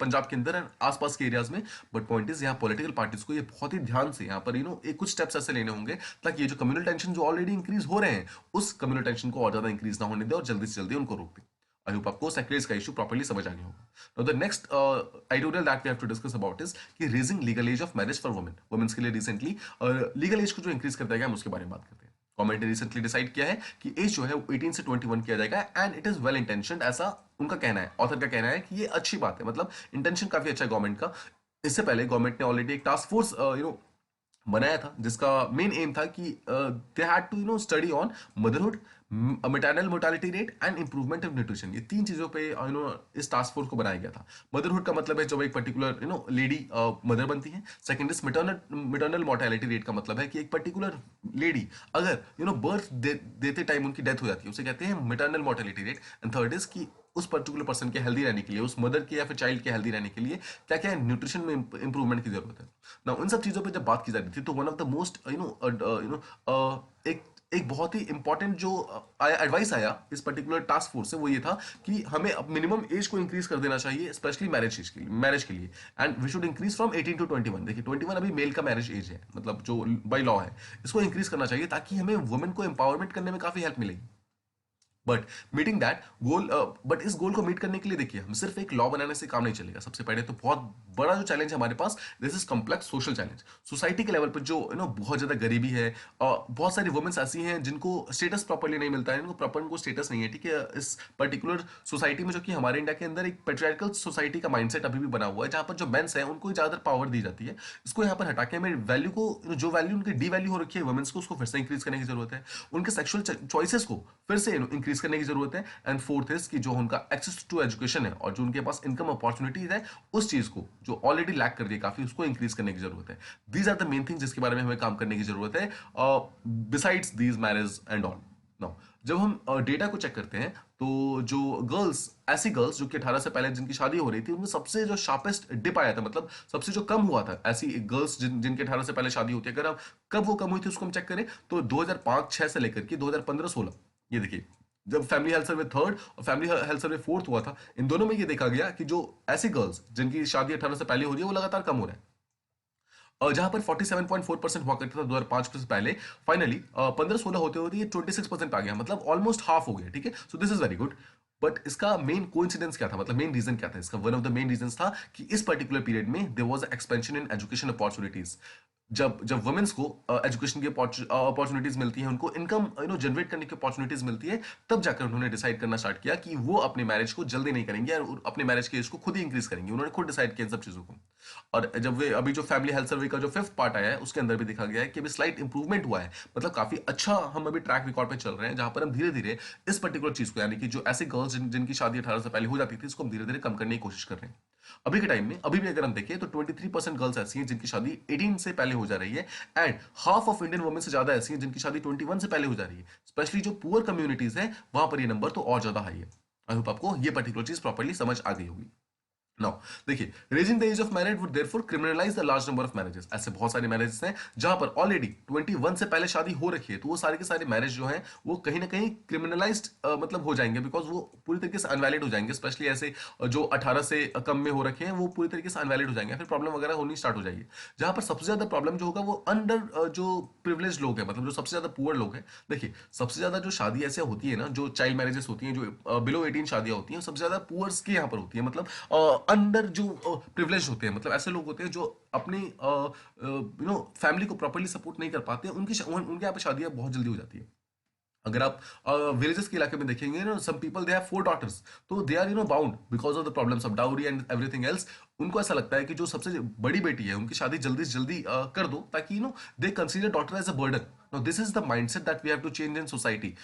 पंजाब के अंदर एंड आसपास के एरियाज में, बट पॉइंट इज यहाँ पॉलिटिकल पार्टीज को ये बहुत ही ध्यान से यहाँ पर एक कुछ स्टेप्स ऐसे लेने होंगे ताकि ये जो कम्युनल टेंशन जो ऑलरेडी इंक्रीज हो रहे हैं उस कम्युनल टेंशन को और ज्यादा इंक्रीज ना होने दे और जल्दी से जल्दी उनको रोक दे। आई होप आपको सेक्युलर्स का इशू प्रॉपर्ली समझ आ गया होगा। Now the next ideal that we have to discuss about is कि raising legal age of marriage for women. Womens के लिए रिसेंटली लीगल एज को जो इंक्रीज कर दिया गया हम उसके बारे में बात करते हैं। गवर्नमेंट ने रिसेंटली डिसाइड किया है कि एज जो है वो 18 से 21 किया जाएगा and it is well intentioned, ऐसा उनका कहना है, ऑथर का कहना है कि ये अच्छी बात है। मतलब इंटेंशन काफी अच्छा है गवर्नमेंट का। इससे पहले गवर्नमेंट ने ऑलरेडी एक टास्क फोर्स बनाया था जिसका मेन एम था कि they had to study on motherhood, maternal mortality rate and improvement of nutrition. ये तीन चीजों पे इस टास्क फोर्स को बनाया गया था। मदरहुड का मतलब है जब एक पर्टिकुलर लेडी मदर बनती है। Second is maternal mortality rate का मतलब है कि एक पर्टिकुलर लेडी अगर बर्थ देते टाइम उनकी डेथ हो जाती है उसे कहते हैं maternal mortality rate. And third is कि उस पर्टिकुलर पर्सन के हेल्दी रहने के लिए, उस मदर के या फिर चाइल्ड के हेल्दी रहने के लिए क्या क्या न्यूट्रिशन में इंप्रूवमेंट की जरूरत है ना। इन सब चीजों पे जब बात की जा रही थी तो वन ऑफ द मोस्ट एक बहुत ही इंपॉर्टेंट जो एडवाइस आया इस पर्टिकुलर टास्क फोर्स से वो ये था कि हमें अब मिनिमम एज को इंक्रीज कर देना चाहिए स्पेशली मैरिज के लिए and we should increase from 18 to 21। देखिए 21 अभी मेल का मैरिज एज है, मतलब जो बाय लॉ है, इसको इंक्रीज करना चाहिए ताकि हमें वुमेन को एम्पावरमेंट करने में काफी हेल्प मिलेगी। But meeting that goal, but इस गोल को मीट करने के लिए देखिए हम सिर्फ एक लॉ बनाने से काम नहीं चलेगा। सबसे पहले तो बहुत बड़ा जो चैलेंज है हमारे पास, this is complex social challenge. Society के लेवल पर जो बहुत ज्यादा गरीबी है और बहुत सारी वुमेन्स ऐसी हैं जिनको स्टेटस प्रॉपरली नहीं मिलता है, इनको प्रॉपर उनको स्टेटस नहीं है। ठीक है, इस पर्टिकुलर सोसाइटी में जो कि हमारे इंडिया के अंदर एक पेट्रियार्कल सोसाइटी का माइंडसेट अभी भी बना हुआ है जहां पर जो मेंस है उनको ज्यादा पावर दी जाती है। इसको यहाँ पर हटा के हमें वैल्यू को, जो वैल्यू उनकी डी वैल्यू हो रखी है वुमेन्स को, उसको फिर से इंक्रीज करने की जरूरत है। उनके सेक्सुअल चॉइसेस को फिर से इंक्रीज करने की जरूरत है। एंड फोर्थ इज कि जो उनका एक्सेस टू एजुकेशन है और जो उनके पास इनकम अपॉर्चुनिटीज है उस चीज को जो ऑलरेडी लैक कर रही है काफी, उसको इंक्रीज करने की जरूरत है। These are the main things जिसके बारे में हमें काम करने की जरूरत है besides these marriage and all. Now जब हम डेटा को चेक करते हैं तो जो ऐसी गर्ल्स जो कि 18 से पहले जिनकी शादी हो रही थी उनमें सबसे जो शार्पेस्ट डिप आया था, मतलब सबसे जो कम हुआ था ऐसी गर्ल्स जिनके 18 से पहले शादी होती है, अगर हम कब वो कम हुई थी उसको हम चेक करें तो 2005-6 से लेकर के 2015-16, ये देखिए जब फैमिली हेल्थ सर्वे थर्ड और फैमिली हेल्थ सर्वे फोर्थ हुआ था, इन दोनों में ये देखा गया कि जो ऐसी गर्ल्स जिनकी शादी 18 से पहले हो रही है वो लगातार कम हो रहा है। और जहां पर 47.4% हुआ करता था 2005 से पहले, फाइनली 15-16 होते होते ये 26% आ गया, मतलब ऑलमोस्ट हाफ हो गया। ठीक है, so this is very good. But इसका मेन कोइंसिडेंस क्या था, मतलब मेन रीजन क्या था इसका? One of the main reason था कि इस पर्टिकुलर पीरियड में there was expansion in education opportunities. जब जब वुमेन्स को एजुकेशन की अपॉर्चुनिटीज मिलती है, उनको इनकम जनरेट करने की अपॉर्चुनिटीज मिलती है, तब जाकर उन्होंने डिसाइड करना स्टार्ट किया कि वो अपने मैरिज को जल्दी नहीं करेंगे और अपने मैरिज के एज को खुद ही इंक्रीज करेंगे। उन्होंने खुद डिसाइड किया इन सब चीजों को। और जब वे अभी जो फैमिली हेल्थ सर्वे का जो 5th पार्ट आया है उसके अंदर भी देखा गया है कि अभी स्लाइट इंप्रूवमेंट हुआ है, मतलब काफी अच्छा हम अभी ट्रैक रिकॉर्ड पे चल रहे हैं जहां पर हम धीरे धीरे इस पर्टिकुलर चीज को, यानी कि जो ऐसे गर्ल्स जिनकी शादी 18 से पहले हो जाती थी, इसको हम धीरे धीरे कम करने की कोशिश कर रहे हैं। अभी के टाइम में अभी भी अगर हम देखें तो 23% गर्ल्स ऐसी हैं जिनकी शादी 18 से पहले हो जा रही है and half of Indian women से ज्यादा ऐसी हैं जिनकी शादी 21 से पहले हो जा रही है। स्पेशली जो पुअर कम्युनिटीज है वहां पर ये नंबर तो और ज्यादा हाई है। आई होप आपको ये पर्टिकुलर चीज प्रॉपर्ली समझ आ गई होगी। नाउ देखिए, raising the age of marriage would therefore criminalise the large number of marriages. ऐसे बहुत सारे मैरिजेस हैं जहां पर ऑलरेडी 21 से पहले शादी हो रखी है, तो वो सारे के सारे मैरिज जो हैं वो कहीं ना कहीं क्रिमिनलाइज्ड मतलब हो जाएंगे, बिकॉज वो पूरी तरीके से अनवैलिड हो जाएंगे। स्पेशली ऐसे जो 18 से कम में हो रखे हैं वो पूरी तरीके से अनवैलिड हो जाएंगे, फिर प्रॉब्लम वगैरह होनी स्टार्ट हो जाएगी। जहां पर सबसे ज्यादा प्रॉब्लम जो होगा वो अंडर जो प्रिविलेज लोग हैं, मतलब जो सबसे ज्यादा पुअर लोग हैं। देखिए, सबसे ज्यादा जो शादी ऐसे होती है ना, जो चाइल्ड मैरिजेस होती हैं, जो बिलो 18 शादियां होती हैं, सबसे ज्यादा पुअर्स की यहाँ पर होती है। मतलब अंडर जो प्रिविलेज होते हैं, मतलब ऐसे लोग होते हैं जो अपनी फैमिली को प्रॉपरली सपोर्ट नहीं कर पाते, उनके यहाँ पे शादियां बहुत जल्दी हो जाती है। अगर आप विलेजेस के इलाके में देखेंगे ना, some people they have 4 daughters, तो they are bound because of the problems of dowry and everything else. उनको ऐसा लगता है कि जो सबसे बड़ी बेटी है उनकी शादी जल्दी से जल्दी कर दो, ताकि they consider daughter as a burden. No, this is the mindset that we have to change in society.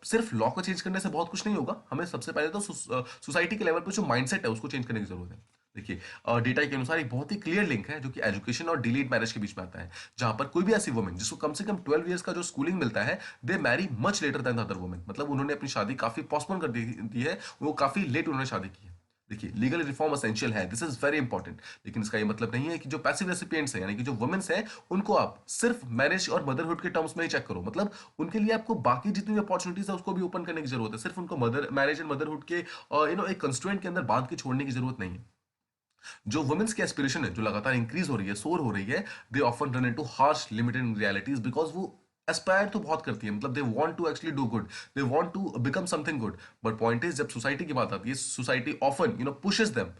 सिर्फ लॉ को चेंज करने से बहुत कुछ नहीं होगा, हमें सबसे पहले तो सोसाइटी के लेवल पर जो माइंडसेट है उसको चेंज करने की जरूरत है। देखिए, डेटा के अनुसार एक बहुत ही क्लियर लिंक है जो कि एजुकेशन और डिलेड मैरिज के बीच में आता है, जहां पर कोई भी ऐसी वुमेन जिसको कम से कम 12 ईयर्स का जो स्कूलिंग मिलता है, they marry much later than other women. मतलब उन्होंने अपनी शादी काफी पोस्टपोन कर दी है, वो काफी लेट उन्होंने शादी की है। देखिए, लीगल रिफॉर्म एसेंशियल है, दिस इज वेरी इंपॉर्टेंट, लेकिन इसका ये मतलब नहीं है कि जो पैसिव रेसिपिएंट्स हैं, यानी कि जो वुमेन्स हैं, उनको आप सिर्फ मैरिज और मदरहुड के टर्म्स में ही चेक करो। मतलब उनके लिए आपको बाकी जितनी भी अपॉर्चुनिटीज है उसको भी ओपन करने की जरूरत है, सिर्फ उनको मैरिज एंड मदरहुड के एक कंस्ट्रेंट के अंदर बांध के छोड़ने की जरूरत नहीं है। जो वुमेन्स की एस्पिरेशन है, जो लगातार इंक्रीज हो रही है, सोर हो रही है, they often run into harsh limited realities, because वो एस्पायर तो बहुत करती है, मतलब they want to actually do good, they want to become something good. But point is, जब सोसाइटी की बात आती है, सोसाइटी ऑफन पुशेस देम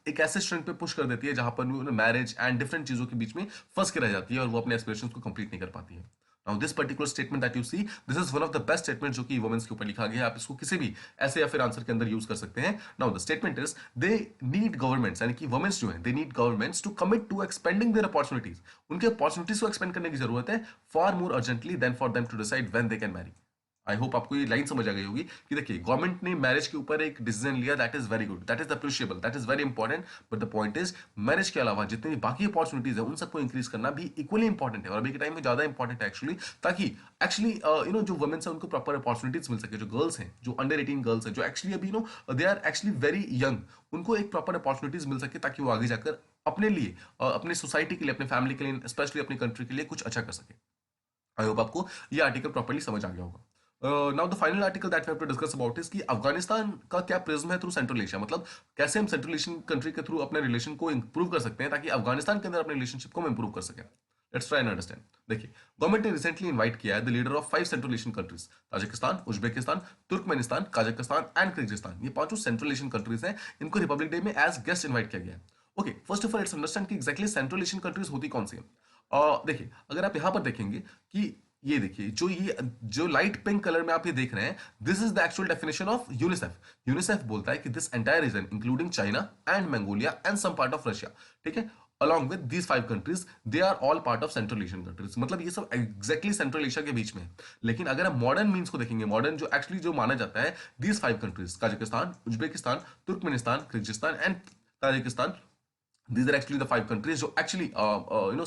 एक ऐसे स्ट्रेंथ पे पुश कर देती है जहां पर मैरिज एंड डिफरेंट चीजों के बीच में फंस के रह जाती है और वो अपने एस्पिरेशंस को कंप्लीट नहीं कर पाती है। Now this particular statement that you see, this is one of the best statement जो कि वुमेन्स के ऊपर लिखा गया है। आप इसको किसी भी ऐसे या फिर आंसर के अंदर यूज कर सकते हैं। Now the statement is, they need governments, यानी कि वुमेन्स जो है, they need governments to commit to expanding their opportunities. उनके अपॉर्चुनिटीज को एक्सपेंड करने की जरूरत है, far more urgently than for them to decide when they can marry. I hope आपको ये लाइन समझ आ गई होगी कि देखिए, गवर्नमेंट ने मैरिज के ऊपर एक डिसीजन लिया, that is very good, that is appreciable, that is very important. But the point is, marriage के अलावा जितनी भी बाकी अपॉर्चुनिटीज है उन सबको इंक्रीज करना भी इक्वली इंपॉर्टेंट है, और अभी के टाइम में ज्यादा इंपॉर्टेंट है एक्चुअली, ताकि एक्चुअली जो वुमेन्स है उनको प्रॉपर अपॉर्चुनिटीज मिल सके। जो गर्ल्स हैं, जो अंडर 18 गर्ल्स हैं, जो एक्चुअली अभी they are actually very young, उनको एक प्रॉपर अपॉर्चुनिटीज मिल सके, ताकि वो आगे जाकर अपने लिए, अपने सोसाइटी के लिए, अपने फैमिली के लिए, स्पेशली अपनी कंट्री के लिए कुछ अच्छा कर सके। आई होप आपको ये आर्टिकल प्रॉपर्ली समझ आ गया होगा। Now the final article that we have to discuss about is कि अफगानिस्तान का क्या प्रिज्म है थ्रू सेंट्रल एशिया। मतलब कैसे हम सेंट्रल एशियन कंट्री के थ्रू अपने रिलेशन को इंप्रूव कर सकते हैं, ताकि अफगानिस्तान के अंदर अपने रिलेशनशिप को हम इंप्रूव कर सकें। Let's try and understand. देखिए, गवर्नमेंट ने रिसेंटली इनवाइट किया है the leader of 5 central Asian countries, Tajikistan, Uzbekistan, Turkmenistan, Kazakhstan and Kyrgyzstan. ये पांचों सेंट्रल एशियन कंट्रीज हैं, इनको रिपब्लिक डे में एज गेस्ट इनवाइट किया गया है। Okay, first of all let's understand कि एग्जैक्टली सेंट्रल एशियन कंट्रीज होती कौन सी है। देखिए, अगर आप यहां पर देखेंगे कि ये देखिए, जो लाइट पिंक कलर में आप ये देख रहे हैं, this is the actual definition of UNICEF. UNICEF बोलता है कि this entire region including China and Mongolia and some part of Russia, ठीक है, along with these 5 countries, they are all part of central asian countries। मतलब ये सब exactly central Asia के बीच में है। लेकिन अगर हम मॉडर्न मीन्स को देखेंगे, मॉडर्न जो एक्चुअली जो माना जाता है, these 5 countries, Kazakhstan, Uzbekistan, Turkmenistan, Kyrgyzstan and Tajikistan, these are actually the 5 countries जो actually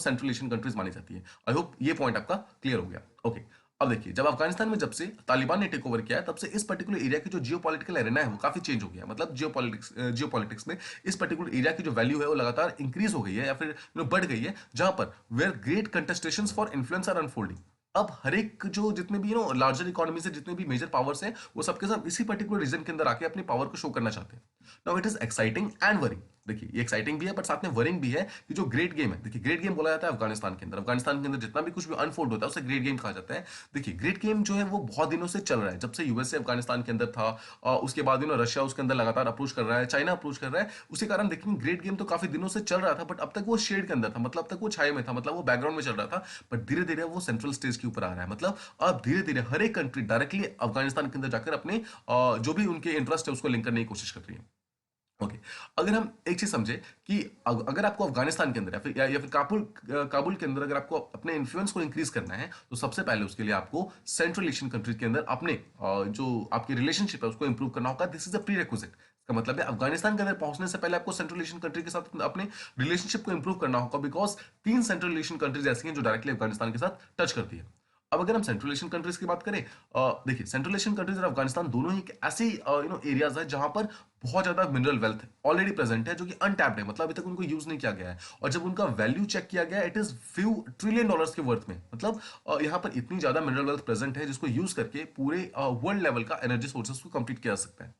सेंट्रल एशियन कंट्रीज मानी जाती है। आई होप ये पॉइंट आपका क्लियर हो गया। ओके, अब देखिए, जब अफगानिस्तान में जब से तालिबान ने टेक ओवर किया है, तब से इस पर्टिकुलर एरिया की जो जियोपॉलिटिकल एरेना है वो काफी चेंज हो गया। मतलब जियोपॉलिटिक्स में इस पर्टिकुलर एरिया की जो वैल्यू है वो लगातार इंक्रीज हो गई है, या फिर बढ़ गई है, जहां पर where great contestations for influence are unfolding. अब हर एक जो जितने भी लार्जर इकोनॉमी से जितने भी मेजर पावर्स हैं, वो सबके सब इसी पर्टिकुलर रीजन के अंदर आके अपनी पावर को शो करना चाहते हैं। Now it is exciting and worrying. देखिए, ये एक्साइटिंग भी है, बट साथ में वरिंग भी है कि जो ग्रेट गेम है, देखिए ग्रेट गेम बोला जाता है अफगानिस्तान के अंदर। अफगानिस्तान के अंदर जितना भी कुछ भी अनफोल्ड होता है उसे ग्रेट गेम कहा जाता है। देखिए, ग्रेट गेम जो है वो बहुत दिनों से चल रहा है, जब से यूएसए अफगानिस्तान के अंदर था, उसके बाद रशिया उसके अंदर लगातार अप्रोच कर रहा है, चाइना अप्रोच कर रहा है। उसी कारण देखेंगे ग्रेट गेम तो काफी दिनों से चल रहा था, बट अब तक वो शेड के अंदर था, मतलब अब तक वो छाये में था, मतलब वो बैकग्राउंड में चल रहा था। बट धीरे धीरे वो सेंट्रल स्टेज के ऊपर आ रहा है। मतलब अब धीरे धीरे हर एक कंट्री डायरेक्टली अफगानिस्तान के अंदर जाकर अपने जो भी उनके इंटरेस्ट है उसको लिंक करने की कोशिश कर रही है। ओके, अगर हम एक चीज समझे कि अगर आपको अफगानिस्तान के अंदर या फिर काबुल के अंदर अगर आपको अपने इन्फ्लुएंस को इंक्रीज करना है, तो सबसे पहले उसके लिए आपको सेंट्रल एशियन कंट्रीज के अंदर अपने जो आपकी रिलेशनशिप है उसको इंप्रूव करना होगा। This is a pre requisite. इसका मतलब है अफगानिस्तान के अंदर पहुंचने से पहले आपको सेंट्रल एशियन कंट्री के साथ अपने रिलेशनशिप को इंप्रूव करना होगा, बिकॉज 3 सेंट्रल एशियन कंट्रीज ऐसी हैं जो डायरेक्टली अफगानिस्तान के साथ टच करती है। अब अगर हम सेंट्रल एशियन कंट्रीज की बात करें, देखिए सेंट्रल एशियन कंट्रीज और अफगानिस्तान दोनों ही एक ऐसे एरियाज है जहां पर बहुत ज्यादा मिनरल वेल्थ ऑलरेडी प्रेजेंट है जो कि अनटैप्ड है, मतलब अभी तक उनको यूज नहीं किया गया है। और जब उनका वैल्यू चेक किया गया, it is few trillion dollars के वर्थ में, मतलब यहाँ पर इतनी ज्यादा मिनरल वेल्थ प्रेजेंट है जिसको यूज करके पूरे वर्ल्ड लेवल का एनर्जी सोर्सेस को कंप्लीट किया जा सकता है।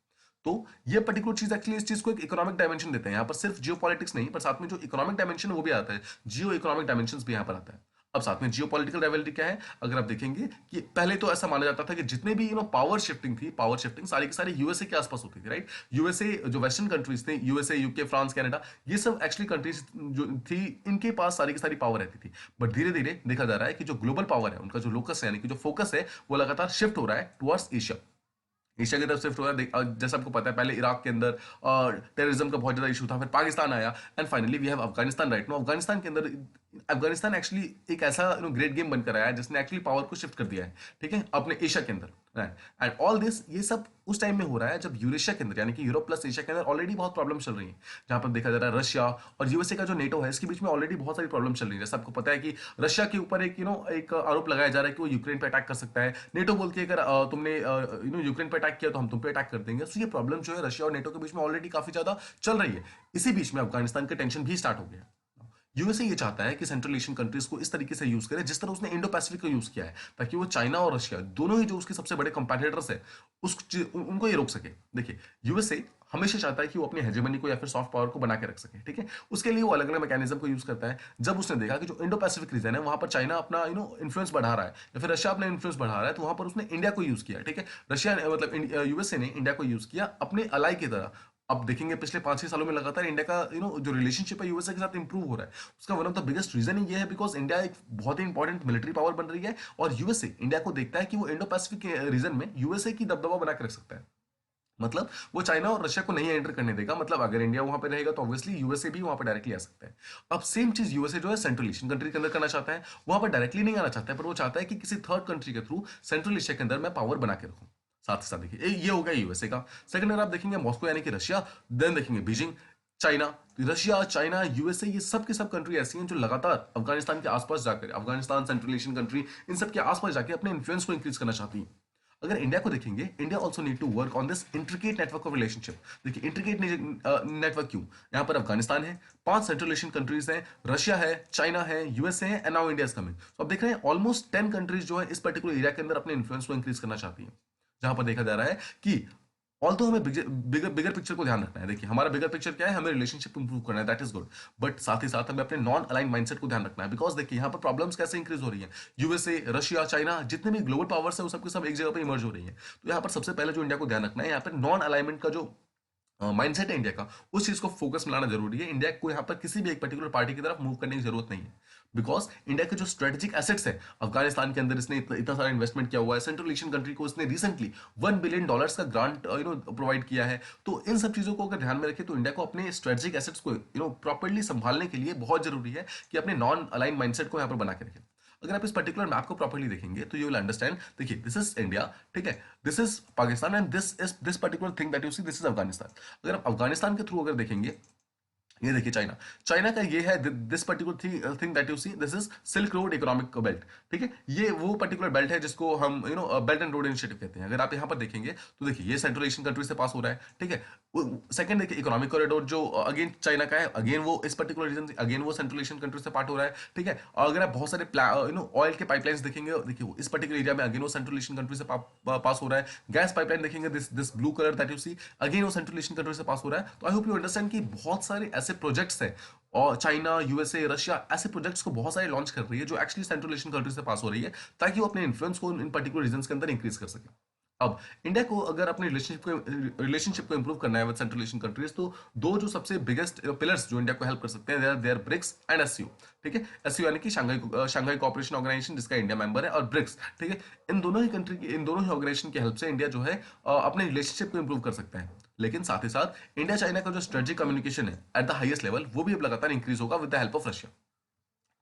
तो ये पर्टिकुलर चीज एक्चुअली इस चीज को एक इकोनॉमिक डायमेंशन देते हैं। यहाँ पर सिर्फ जियो पॉलिटिक्स नहीं, पर साथ में जो इकोनॉमिक डायमेंशन है वो भी आता है, जियो इकोनॉमिक डायमेंशन भी यहाँ पर आता है। अब साथ में जियो पॉलिटिकल राइवलरी क्या है, अगर आप देखेंगे कि पहले तो ऐसा माना जाता था कि जितने भी पावर शिफ्टिंग थी, पावर शिफ्टिंग सारी की सारी यूएसए के आसपास होती थी, राइट। यूएसए जो वेस्टर्न कंट्रीज थे, यूएसए, यूके, फ्रांस, कनाडा, ये सब एक्चुअली कंट्रीज जो थी, इनके पास सारी की सारी पावर रहती थी। बट धीरे धीरे देखा जा रहा है कि जो ग्लोबल पावर है, उनका जो लोकस है, यानी कि जो फोकस है, वो लगातार शिफ्ट हो रहा है टुवर्ड्स एशिया। एशिया की तरफ शिफ्ट हो रहा है। जैसा आपको पता है, पहले इराक के अंदर टेररिज्म का बहुत ज्यादा इशू था, फिर पाकिस्तान आया, and finally we have Afghanistan right no. Afghanistan के अंदर अफगानिस्तान एक्चुअली एक ऐसा ग्रेट गेम बनकर आया है जिसने एक्चुअली पावर को शिफ्ट कर दिया है, ठीक है, अपने एशिया के अंदर। एंड ऑल दिस, ये सब उस टाइम में हो रहा है जब यूरेशिया के अंदर, यानी कि यूरोप प्लस एशिया के अंदर ऑलरेडी बहुत प्रॉब्लम चल रही है। जहां पर देखा जा रहा है रशिया और यूएसए का जो नेटो है, इसके बीच में ऑलरेडी बहुत सारी प्रॉब्लम चल रही है। जैसे आपको पता है कि रशिया के ऊपर एक एक आरोप लगाया जा रहा है कि वो यूक्रेन पे अटैक कर सकता है। नेटो बोलती है अगर तुमने यूक्रेन पे अटैक किया तो हम तुम पे अटैक कर देंगे। तो ये प्रॉब्लम जो है रशिया और नेटो के बीच में ऑलरेडी काफी ज्यादा चल रही है। इसी बीच में अफगानिस्तान का टेंशन भी स्टार्ट हो गया। यूएसए ये चाहता है कि सेंट्रल एशियन कंट्रीज को इस तरीके से यूज करे जिस तरह उसने इंडो पैसिफिक को यूज किया है, ताकि वो चाइना और रशिया दोनों ही जो उसके सबसे बड़े कंपेटिटर्स है, उनको ये रोक सके। देखिए, यूएसए हमेशा चाहता है कि वो अपनी हेजेमनी को या फिर सॉफ्ट पावर को बना के रख सके, ठीक है। उसके लिए वो अलग अलग मैकेनिज्म को यूज करता है। जब उसने देखा कि जो इंडो पैसिफिक रीजन है वहां पर चाइना अपना इन्फ्लुएंस बढ़ा रहा है या फिर रशिया अपना इन्फ्लुएंस बढ़ा रहा है, तो वहां पर उसने इंडिया को यूज किया, ठीक है। रशिया मतलब यूएसए ने इंडिया को यूज किया अपने अलाई की तरह। अब देखेंगे पिछले 5-6 सालों में लगातार इंडिया का जो रिलेशनशिप है यूएसए के साथ इंप्रूव हो रहा है। उसका one of the biggest reason ही ये है बिकॉज इंडिया एक बहुत ही इंपॉर्टेंट मिलिट्री पावर बन रही है, और यूएसए इंडिया को देखता है कि वो इंडो पैसिफिक रीजन में यूएसए की दबदबा बना के रख सकता है। मतलब वो चाइना और रशिया को नहीं एंटर करने देगा। मतलब अगर इंडिया वहां पे रहेगा तो ऑब्वियसली यूएसए भी वहां पे डायरेक्टली आ सकता है। अब सेम चीज यूएसए जो है सेंट्रल एशियन कंट्री के अंदर करना चाहता है। वहां पर डायरेक्टली नहीं आना चाहता है, पर वो चाहता है कि किसी थर्ड कंट्री के थ्रू सेंट्रल एशिया के अंदर मैं पावर बना के रखूं। साथ ही साथ देखिए, ये हो गया यूएसए का। सेकंड अगर आप देखेंगे मॉस्को यानी कि रशिया, देन देखेंगे बीजिंग, चाइना। तो रशिया, चाइना, यूएसए, ये सब के सब कंट्री ऐसी हैं जो लगातार अफगानिस्तान के आसपास जाकर, अफगानिस्तान, सेंट्रल एशियन कंट्री, इन सब के आसपास जाकर अपने इन्फ्लुएंस को इंक्रीज करना चाहती हैं। अगर इंडिया को देखेंगे, India also need to work on this intricate network of relationship. देखिए इंट्रिकेट नेटवर्क क्यों, यहाँ पर अफगानिस्तान है, 5 सेंट्रल एशियन कंट्रीज हैं, रशिया है, चाइना है, यूएसए है, and now India is coming. तो अब देख रहे हैं ऑलमोस्ट 10 कंट्रीज जो है इस पर्टिकुलर एरिया के अंदर अपने इन्फ्लुएंस को इंक्रीज करना चाहती है। जहां पर देखा जा रहा है कि ऑल्दो हमें बिगर बिगर पिक्चर को ध्यान रखना है। देखिए हमारा बिगर पिक्चर क्या है, हमें रिलेशनशिप इंप्रूव करना है, दैट इज गुड। बट साथ ही साथ हमें अपने नॉन अलाइन माइंडसेट को ध्यान रखना है, बिकॉज देखिए यहाँ पर प्रॉब्लम्स कैसे इंक्रीज हो रही है। यूएसए, रशिया, चाइना, जितने भी ग्लोबल पावर्स है वो सबके सब एक जगह पर इमर्ज हो रही है। तो यहाँ पर सबसे पहले जो इंडिया को ध्यान रखना है, यहाँ पर नॉन अलाइनमेंट का जो माइंडसेट है इंडिया का, उस चीज को फोकस में लाना जरूरी है। इंडिया को यहाँ पर किसी भी एक पर्टिकुलर पार्टी की तरफ मूव करने की जरूरत नहीं है, बिकॉज इंडिया के जो स्ट्रेटेजिक एसेट्स है, अफगानिस्तान के अंदर इसने इतना सारा इन्वेस्टमेंट किया हुआ है। सेंट्रल एशियन कंट्री को इसने रिसेंटली $1 बिलियन का ग्रांट प्रोवाइड किया है। तो इन सब चीजों को अगर ध्यान में रखें तो इंडिया को अपने स्ट्रेटेजिक एसेट्स को प्रॉपर्ली संभालने के लिए बहुत जरूरी है कि अपने नॉन अलाइन माइंडसेट को यहाँ पर बना के रखें। अगर आप इस पर्टिकुलर मैप को प्रॉपर्ली देखेंगे तो यू विल अंडरस्टैंड। देखिए दिस इज इंडिया, ठीक है, this is Pakistan, and this particular thing that you see, this is Afghanistan. अगर आप अफगानिस्तान के थ्रू अगर देखेंगे, ये देखिए चाइना, चाइना का ये है this particular thing that you see, this is Silk Road economic belt, ठीक है। ये वो पर्टिकुलर बेल्ट है जिसको हम बेल्ट एंड रोड इनिशिएटिव कहते हैं। अगर आप यहाँ पर देखेंगे तो देखिए ये सेंट्रल एशियन कंट्री से पास हो रहा है, ठीक है। सेकंड देखिए इकोनॉमिक कॉरिडोर जो अगेन चाइना का है, अगेन वो इस पर्टिकुलर रीजन, अगेन वो सेंट्रल एशियन कंट्री से पार्ट हो रहा है, ठीक है। और अगर आप बहुत सारे ऑयल के पाइपलाइंस देखेंगे, देखिए इस पर्टिकुलर एरिया में अगेन वो सेंट्रल एशियन कंट्री से पास हो रहा है। गैस पाइपलाइन देखेंगे, this blue colour that you see, again वो सेंट्रल एशियन कंट्री से पास हो रहा है। तो आई होप यू अंडरस्टैंड कि बहुत सारे ऐसे प्रोजेक्ट्स हैं, और चाइना, यूएसए, रशिया ऐसे प्रोजेक्ट्स को बहुत सारे लॉन्च कर रही है जो एक्चुअली सेंट्रल एशियन कंट्री से पास हो रही है, ताकि वो अपने इन्फ्लुएंस को इन पर्टिकुलर रीजन के अंदर इंक्रीज कर सके। अब इंडिया को अगर अपने रिलेशनशिप को इंप्रूव करना है विद सेंट्रल एशियन कंट्रीज, तो दो जो सबसे बिगेस्ट पिलर्स जो इंडिया को हेल्प कर सकते हैं, they are BRICS and SCO, ठीक है। एससीओ यानी कि शंघाई कोऑपरेशन ऑर्गेनाइजेशन, जिसका इंडिया मेंबर है, और ब्रिक्स, ठीक है। इन दोनों ही कंट्री की, इन दोनों ही ऑर्गेनाइजेशन की हेल्प से इंडिया जो है अपने रिलेशनशिप को इंप्रूव कर सकता है। लेकिन साथ ही साथ इंडिया चाइना का जो स्ट्रेटेजिक कम्युनिकेशन है एट द हाईएस्ट लेवल, वो भी अब लगातार इंक्रीज होगा with the help of Russia.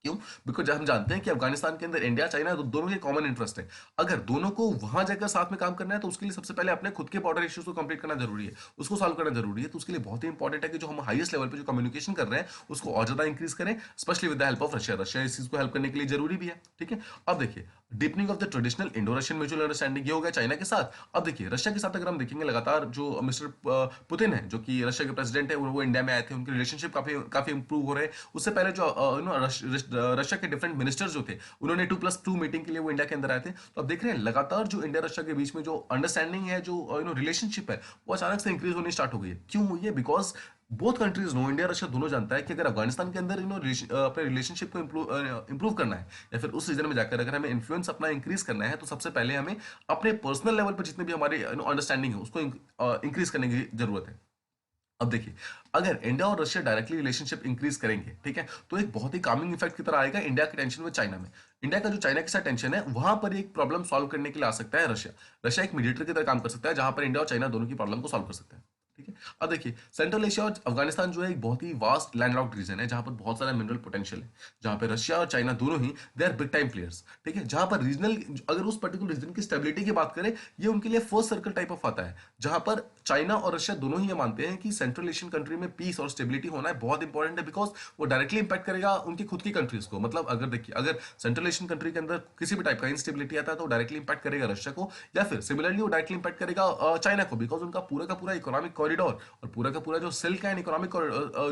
क्यों? बिकॉज हम जानते हैं कि अफगानिस्तान के अंदर इंडिया चाइना दोनों के कॉमन इंटरेस्ट है। अगर दोनों को वहां जाकर साथ में काम करना है तो उसके लिए सबसे पहले अपने खुद के बॉर्डर इश्यूज को कंप्लीट करना जरूरी है, उसको सॉल्व करना जरूरी है। तो उसके लिए बहुत ही इंपॉर्टेंट है कि जो हम हाईएस्ट लेवल पे जो कम्युनिकेशन कर रहे हैं उसको और ज्यादा इंक्रीज करें, specially with the help of Russia. Russia इस चीज को हेल्प करने के लिए जरूरी भी है। ठीक है, अब देखिए deepening of the traditional Indo Russian mutual understanding, ये हो गया चाइना के साथ। अब देखिए रशिया के साथ अगर हम देखेंगे, लगातार जो मिस्टर पुतिन है जो कि रशिया के प्रेसिडेंट है, वो इंडिया में आए थे, उनके रिलेशनशिप काफी काफी इंप्रूव हो रहे हैं। उससे पहले जो रशिया के डिफरेंट मिनिस्टर्स जो थे, उन्होंने 2+2 मीटिंग के लिए वो इंडिया के अंदर आए थे। तो अब देख रहे हैं लगातार जो इंडिया रशिया के बीच में जो अंडरस्टैंडिंग है, जो रिलेशनशिप है, वो अचानक से इंक्रीज होनी स्टार्ट हो गई है। क्यों हुई है? Because both countries know, India Russia दोनों जानता है कि अगर अफगानिस्तान के अंदर अपने रिलेशनशिप को इंप्रूव करना है, या फिर उस रीजन में जाकर अगर हमें इन्फ्लुएंस अपना इंक्रीज करना है, तो सबसे पहले हमें अपने पर्सनल लेवल पर जितने भी हमारे अंडरस्टैंडिंग है उसको इंक्रीज करने की जरूरत है। अब देखिए अगर इंडिया और रशिया डायरेक्टली रिलेशनशिप इंक्रीज करेंगे, ठीक है, तो एक बहुत ही कामिंग इफेक्ट की तरह आएगा इंडिया के टेंशन में चाइना में। इंडिया का जो चाइना के साथ टेंशन है, वहां पर एक प्रॉब्लम सॉल्व करने के लिए आ सकता है रशिया। रशिया एक मीडिएटर की तरह काम कर सकता है, जहां पर इंडिया और चाइना दोनों की प्रॉब्लम को सॉल्व कर सकता है। ठीक है, अब देखिए सेंट्रल एशिया और अफगानिस्तान जो है एक बहुत ही वास्ट लैंडलॉक्ड रीजन है, जहां पर बहुत सारा मिनरल पोटेंशियल है, जहां पर रशिया और चाइना दोनों ही they are big time players. ठीक है, जहां पर रीजनल, अगर उस पर्टिकुलर रीजन की स्टेबिलिटी की बात करें, ये उनके लिए फर्स्ट सर्कल टाइप ऑफ आता है, जहां पर चाइना और रशिया दोनों ही ये मानते हैं कि सेंट्रल एशियन कंट्री में पीस और स्टेबिलिटी होना है बहुत इंपॉर्टेंट है, बिकॉज वो डायरेक्टली इंपैक्ट करेगा उनकी खुद की कंट्रीज को। मतलब अगर देखिए अगर सेंट्रल एशियन कंट्री के अंदर किसी भी टाइप का इंस्टेबिलिटी आता है, तो डायरेक्टली इंपैक्ट करेगा रशिया को, या फिर सिमिलरली वो डायरेक्टली इंपैक्ट करेगा चाइना को, बिकॉज उनका पूरा का पूरा इकोनॉमिक कॉरिडोर और पूरा का पूरा जो सिल्क एंड इकोनॉमिक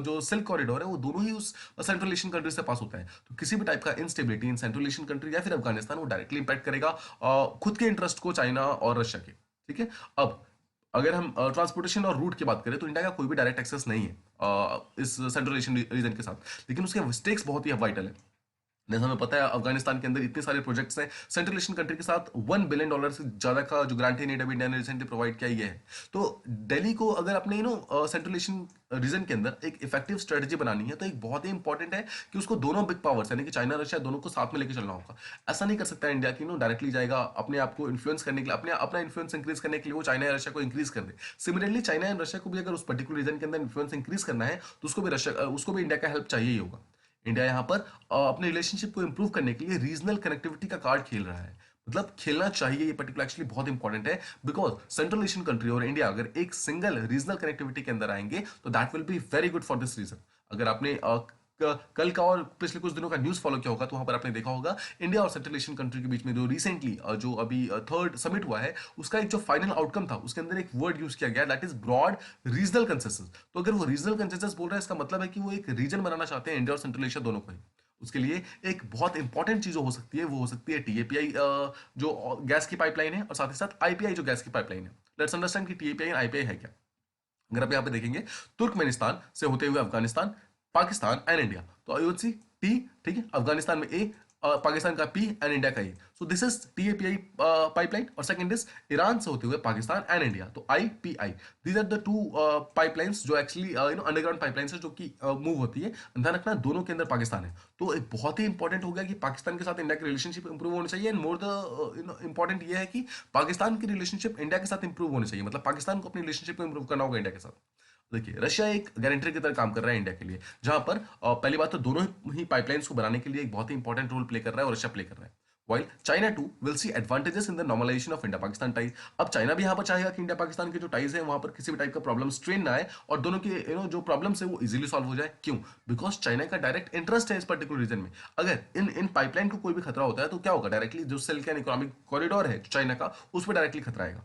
जो सिल्क कॉरिडोर है, वो दोनों ही उस सेंट्रल एशियन कंट्री से पास होता है। तो किसी भी टाइप का instability in central Asian country या फिर अफगानिस्तान, वो डायरेक्टली इंपैक्ट करेगा खुद के इंटरेस्ट को, चाइना और रशिया के। ठीक है, अब अगर हम ट्रांसपोर्टेशन और रूट की बात करें, तो इंडिया का कोई भी डायरेक्ट एक्सेस नहीं है इस सेंट्रल एशियन रीजन के साथ, लेकिन उसके स्टेक्स बहुत ही वाइटल है। जैसा हमें पता है अफगानिस्तान के अंदर इतने सारे प्रोजेक्ट्स हैं, सेंट्रल एशियन कंट्री के साथ $1 बिलियन से ज्यादा का जो ग्रांट इन एड इंडिया ने रिसेंटली प्रोवाइड किया ये है। तो दिल्ली को अगर अपने सेंट्रल एशियन रीजन के अंदर एक इफेक्टिव स्ट्रेटजी बनानी है, तो एक बहुत ही इंपॉर्टेंट है कि उसको दोनों बिग पावर्स यानी कि चाइना रशिया दोनों को साथ में लेकर चलना होगा। ऐसा नहीं कर सकता इंडिया की डायरेक्टली जाएगा अपने आप को इन्फ्लुएंस करने के लिए, अपना इन्फ्लुएंस इंक्रीज करने के लिए वो चाइना या रशिया को इंक्रीज कर दे। सिमिलरली चाइना एंड रशिया को भी अगर उस पर्टिकुलर रीजन के अंदर इन्फ्लुएंस इंक्रीज करना है, तो उसको भी इंडिया का हेल्प चाहिए ही होगा। इंडिया यहाँ पर अपने रिलेशनशिप को इंप्रूव करने के लिए रीजनल कनेक्टिविटी का कार्ड खेल रहा है। मतलब खेलना चाहिए, ये पर्टिकुलर एक्चुअली बहुत इंपॉर्टेंट है, बिकॉज सेंट्रल एशियन कंट्री और इंडिया अगर एक सिंगल रीजनल कनेक्टिविटी के अंदर आएंगे, तो that will be very good for this region. अगर आपने कल का और पिछले कुछ दिनों का न्यूज फॉलो किया होगा, तो वहां पर आपने देखा होगा इंडिया और सेंट्रल एशियन कंट्री के बीच में जो रिसेंटली जो अभी थर्ड समिट हुआ है, उसका एक जो फाइनल आउटकम था, उसके अंदर एक वर्ड यूज किया गया, that is broad regional consensus. तो अगर वो रीजनल कंसेंसस बोल रहा है, इसका मतलब है कि वो एक रीजन बनाना चाहते हैं इंडिया और सेंट्रल एशिया दोनों को ही। उसके लिए एक बहुत इंपॉर्टेंट चीज हो सकती है, वो हो सकती है टीएपीआई जो गैस की पाइपलाइन है, और साथ ही साथ आईपीआई जो गैस की पाइपलाइन है। लेट्स अंडरस्टैंड कि टीएपीआई और आईपीआई है क्या। अगर आप यहाँ पे देखेंगे, तुर्कमेनिस्तान से होते हुए अफगानिस्तान, पाकिस्तान एंड इंडिया, तो आई वुड सी टी, ठीक है, अफगानिस्तान में ए, पाकिस्तान का पी एंड इंडिया का A. So this is TAPI pipeline. और सेकंड इज ईरान से होते हुए पाकिस्तान एंड इंडिया, तो IPI. These are the two pipelines जो एक्चुअली अंडरग्राउंड पाइपलाइंस है, जो कि मूव होती है। ध्यान रखना दोनों के अंदर पाकिस्तान है। तो एक बहुत ही इंपॉर्टेंट हो गया कि पाकिस्तान के साथ इंडिया की रिलेशनशिप इंप्रूव होनी चाहिए, एंड मोर द इंपॉर्टेंट ये है कि पाकिस्तान की रिलेशनशिप इंडिया के साथ इंप्रूव होनी चाहिए। मतलब पाकिस्तान को अपनी रिलेशनशिप को इंप्रूव करना होगा इंडिया के साथ। देखिए रशिया एक गारंटर की तरह काम कर रहा है इंडिया के लिए, जहां पर पहली बात तो दोनों ही पाइपलाइंस को बनाने के लिए एक बहुत ही इंपॉर्टेंट रोल प्ले कर रहा है, और रशिया प्ले कर रहा है। While China too will see advantages in the normalisation of India Pakistan ties. अब चाइना भी यहाँ पर चाहेगा कि इंडिया पाकिस्तान के जो टाइज है, वहां पर किसी भी टाइप का प्रॉब्लम स्ट्रेन ना आए, और दोनों के जो प्रॉब्लम्स है वो इजीली सॉल्व हो जाए। क्यों? बिकॉज चाइना का डायरेक्ट इंटरेस्ट है इस पर्टिकुलर रीजन में। अगर इन पाइपलाइन को कोई भी खतरा होता है, तो क्या होगा, डायरेक्टली जो सिल्क एंड इकोनॉमिक कॉरिडोर है चाइना का, उस पर डायरेक्टली खतरा आएगा।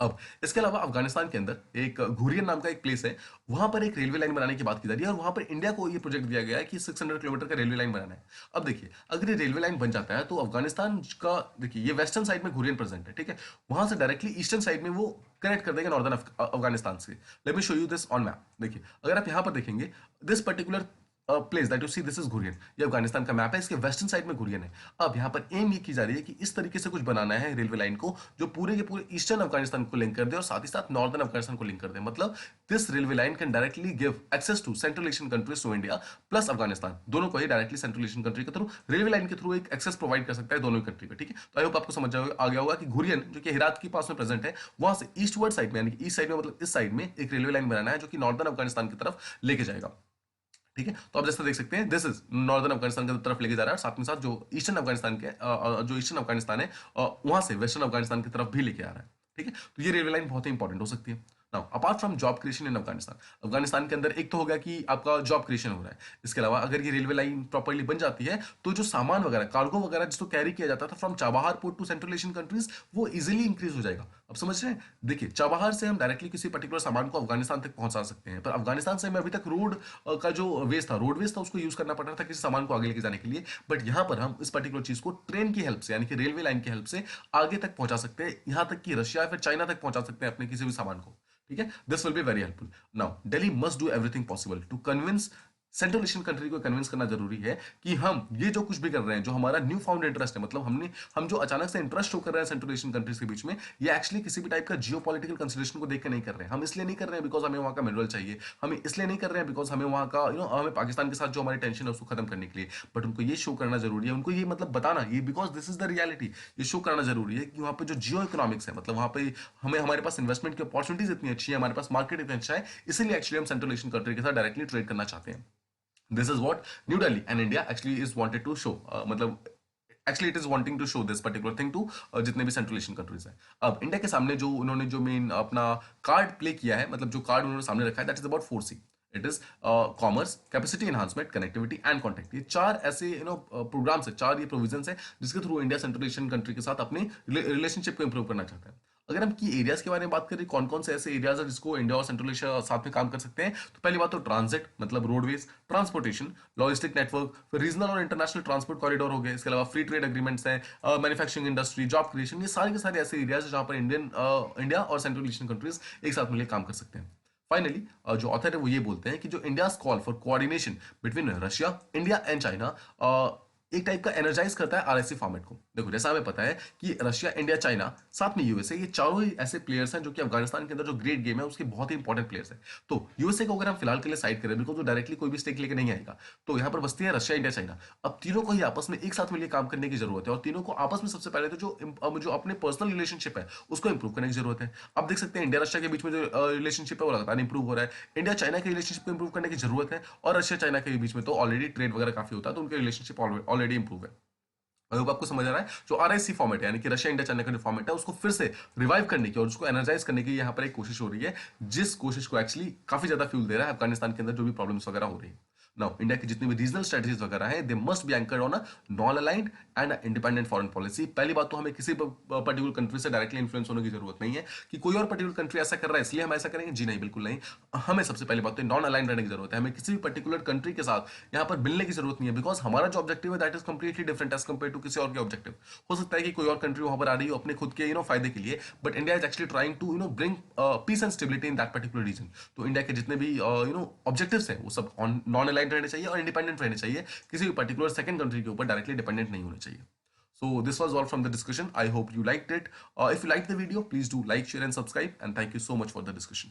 अब इसके अलावा अफगानिस्तान के अंदर एक घुरियन नाम का एक प्लेस है, वहां पर एक रेलवे लाइन बनाने की बात की जा रही है, और वहां पर इंडिया को ये प्रोजेक्ट दिया गया है कि 600 किलोमीटर का रेलवे लाइन बनाना है। अब देखिए अगर ये रेलवे लाइन बन जाता है, तो अफगानिस्तान का, देखिए ये वेस्टर्न साइड में घुरियन प्रेजेंट है, ठीक है, वहां से डायरेक्टली ईस्टर्न साइड में वो कनेक्ट कर देगा नॉर्दर्न अफगानिस्तान से। Let me show you this on map. देखिए अगर आप यहाँ पर देखेंगे, this particular place that you see, this is Ghurian. ये अफगानिस्तान का मैप है, इसके वेस्टर्न साइड में घुरियन है। अब यहाँ पर एम ये की जा रही है कि इस तरीके से कुछ बनाना है रेलवे लाइन को, जो पूरे के पूरे ईस्टर्न अफगानिस्तान को लिंक कर दे, और साथ ही साथ नॉर्दर्न अफगानिस्तान को लिंक कर दे। मतलब this railway line can directly give access to Central Asian countries to India plus Afghanistan, दोनों को ही डायरेक्टली सेंट्रल एशियन कंट्री के थ्रू रेलवे लाइन के थ्रू एक एक्सेस प्रोवाइड कर सकता है दोनों कंट्री को। ठीक है, तो आई होप आपको समझ आ गया होगा कि घुरियन जो कि हेरात के पास में प्रेजेंट है, वहां से ईस्टवर्ड साइड में, यानी कि ईस्ट साइड में, मतलब इस साइड में एक रेलवे लाइन बनाना है, जो कि नॉर्दर्न अफगानिस्तान की तरफ लेके जाएगा। ठीक है। तो आप जैसे देख सकते हैं दिस इज नॉर्दर्न अफगानिस्तान की तरफ लेके जा रहा है और साथ में साथ जो ईस्टर्न अफगानिस्तान के जो ईस्टर्न अफगानिस्तान है वहां से वेस्टर्न अफगानिस्तान की तरफ भी लेके आ रहा है। ठीक है, तो ये रेलवे लाइन बहुत ही इंपॉर्टेंट हो सकती है। Now apart from job creation इन अफगानिस्तान, अफगानिस्तान के अंदर एक तो हो गया कि आपका जॉब क्रिएशन हो रहा है, इसके अलावा अगर ये रेलवे लाइन प्रॉपर्ली बन जाती है तो जो सामान वगैरह कार्गो वगैरह जिसको कैरी किया जाता था from Chabahar port to Central Asian countries वो इजिली इंक्रीज हो जाएगा। अब समझ रहे हैं, देखिए चाबहार से हम डायरेक्टली किसी पर्टिकुलर सामान को अफगानिस्तान तक पहुंचा सकते हैं, पर अफगानिस्तान से हमें अभी तक रोड का जो वेज था रोडवेज था उसको यूज करना पड़ रहा था किसी सामान को आगे लेके जाने के लिए। बट यहाँ पर हम इस पर्टिकुलर चीज को ट्रेन की हेल्प से यानी कि रेलवे लाइन की हेल्प से आगे तक पहुंचा सकते हैं, यहाँ तक कि रशिया या फिर चाइना तक पहुंचा सकते हैं अपने किसी भी सामान को। ठीक है, this will be very helpful. Now Delhi must do everything possible to convince Central Asian country को कन्विंस करना जरूरी है कि हम ये जो कुछ भी कर रहे हैं, जो हमारा न्यू फाउंड इंटरेस्ट है, मतलब हम जो अचानक से इंटरेस्ट शो कर रहे हैं सेंट्रल एशियन कंट्रीज के बीच में, ये एक्चुअली किसी भी टाइप का जियो पॉलिटिकल कंसिडरेशन को देख के नहीं कर रहे हैं। हम इसलिए नहीं कर रहे हैं बिकॉज हमें वहां का मिनरल चाहिए, हमें इसलिए नहीं कर रहे हैं बिकॉज हमें वहां का हमें पाकिस्तान के साथ जो हमारी टेंशन है उसको खत्म करने के लिए। बट उनको ये शो करना जरूरी है, उनको ये मतलब बताना ये because this is the reality, ये शो करना जरूरी है कि वहां पे जो जियो इकोनॉमिक्स है, मतलब वहां पे हमारे पास इन्वेस्टमेंट की अपॉर्चुनिटीज इतनी अच्छी है, हमारे पास मार्केट इतना अच्छा है, इसीलिए एक्चुअली हम सेंट्रल एशियन कंट्री के साथ डायरेक्टली ट्रेड करना चाहते हैं। This is what New Delhi and India actually is wanted to show, मतलब actually it is wanting to show this particular thing to जितने भी सेंट्रल एशियन कंट्रीज हैं। अब इंडिया के सामने जो उन्होंने जो मेन अपना कार्ड प्ले किया है, मतलब जो कार्ड उन्होंने सामने रखा है, that is about 4C। It is commerce, capacity enhancement, connectivity and contact. ये चार ऐसे प्रोग्राम्स है, चार ये प्रोविजन है जिसके through India central Asian country के साथ अपने रिलेशनशिप को इंप्रूव करना चाहता है। अगर हम की एरियाज के बारे में बात करें, कौन कौन से ऐसे एरियाज है जिसको इंडिया और सेंट्रल एशिया साथ में काम कर सकते हैं, तो पहली बात तो ट्रांजिट मतलब रोडवेज, ट्रांसपोर्टेशन, लॉजिस्टिक नेटवर्क, फिर रीजनल और इंटरनेशनल ट्रांसपोर्ट कॉरिडोर हो गए, इसके अलावा फ्री ट्रेड एग्रीमेंट्स हैं, मैन्युफैक्चरिंग इंडस्ट्री, जॉब क्रिएशन, ये सारे के सारे ऐसे एरियाज जहां पर इंडिया और सेंट्रल एशियन कंट्रीज एक साथ मिलकर काम कर सकते हैं। फाइनली जो ऑथर है वो ये बोलते हैं कि जो India call for coordination between Russia, India and China एक टाइप का एनर्जाइज करता है आरएससी फॉर्मेट को। देखो जैसा हमें पता है कि रशिया, इंडिया, चाइना, साथ में यूएसए, ये चारों ही ऐसे प्लेयर्स हैं जो कि अफगानिस्तान के अंदर जो ग्रेट गेम है उसके बहुत ही इंपॉर्टेंट प्लेयर्स हैं। तो यूएसए को अगर हम फिलहाल के लिए साइड करें बिकॉज वो डायरेक्टली कोई भी स्टेक लेके नहीं आएगा, तो यहाँ पर बसती है रशिया, इंडिया, चाइना। अब तीनों को ही आपस में एक साथ मिलकर काम करने की जरूरत है और तीनों को आपस में सबसे पहले तो जो अपने पर्सनल रिलेशनशिप है उसको इंप्रूव करने की जरूरत है। अब देख सकते हैं इंडिया रशिया के बीच में जो रिलेशनशिप है वो लगातार इंप्रूव हो रहा है, इंडिया चाइना के रिलेशनशिप को इंप्रूव करने की जरूरत है, और रशिया चाइना के बीच में तो ऑलरेडी ट्रेड वगैरह काफी होता है, तो उनके रिलेशनशिप ऑलरेडी इंप्रूव है। अगर आपको समझ आ रहा है, जो आरआईसी फॉर्मेट है यानी कि रशिया, इंडिया, चाइना का जो फॉर्मेट है उसको फिर से रिवाइव करने की और उसको एनर्जाइज करने की यहाँ पर एक कोशिश हो रही है, जिस कोशिश को एक्चुअली काफी ज्यादा फ्यूल दे रहा है अफगानिस्तान के अंदर जो भी प्रॉब्लम्स वगैरह हो रही है। नाउ इंडिया की जितनी भी रीजनल स्ट्रेटजीज वगैरह है they must be anchored on a non aligned and independent foreign policy. पहली बात तो हमें किसी पर्टिकुलर कंट्री से डायरेक्टली इन्फ्लुएंस होने की जरूरत नहीं है कि कोई और पर्टिकुलर कंट्री ऐसा कर रहा है इसलिए हम ऐसा करेंगे, जी नहीं, बिल्कुल नहीं। हमें सबसे पहली बात तो नॉन अलाइंड रहने की जरूरत है, हमें किसी भी पर्टिकुलर कंट्री के साथ यहाँ पर मिलने की जरूरत नहीं है बिकॉज हमारा जो ऑब्जेक्टिव है that is completely different as compare to किसी और के ऑब्जेक्टिव। हो सकता है कि कोई और कंट्री वहां पर आ रही हो अपने खुद के फायदे के लिए, but India is actually trying to bring peace and stability in that particular region. तो इंडिया के जितने भी ऑब्जेक्टिव्स हैं वो सब नॉन अलाइंड रहने चाहिए और इंडिपेंडेंट रहने चाहिए, किसी भी पर्टिकुलर सेकंड कंट्री के ऊपर डायरेक्टली डिपेंडेंट नहीं होने चाहिए। So this was all from the discussion. I hope you liked it. If you liked the video, please do like, share and subscribe, and thank you so much for the discussion.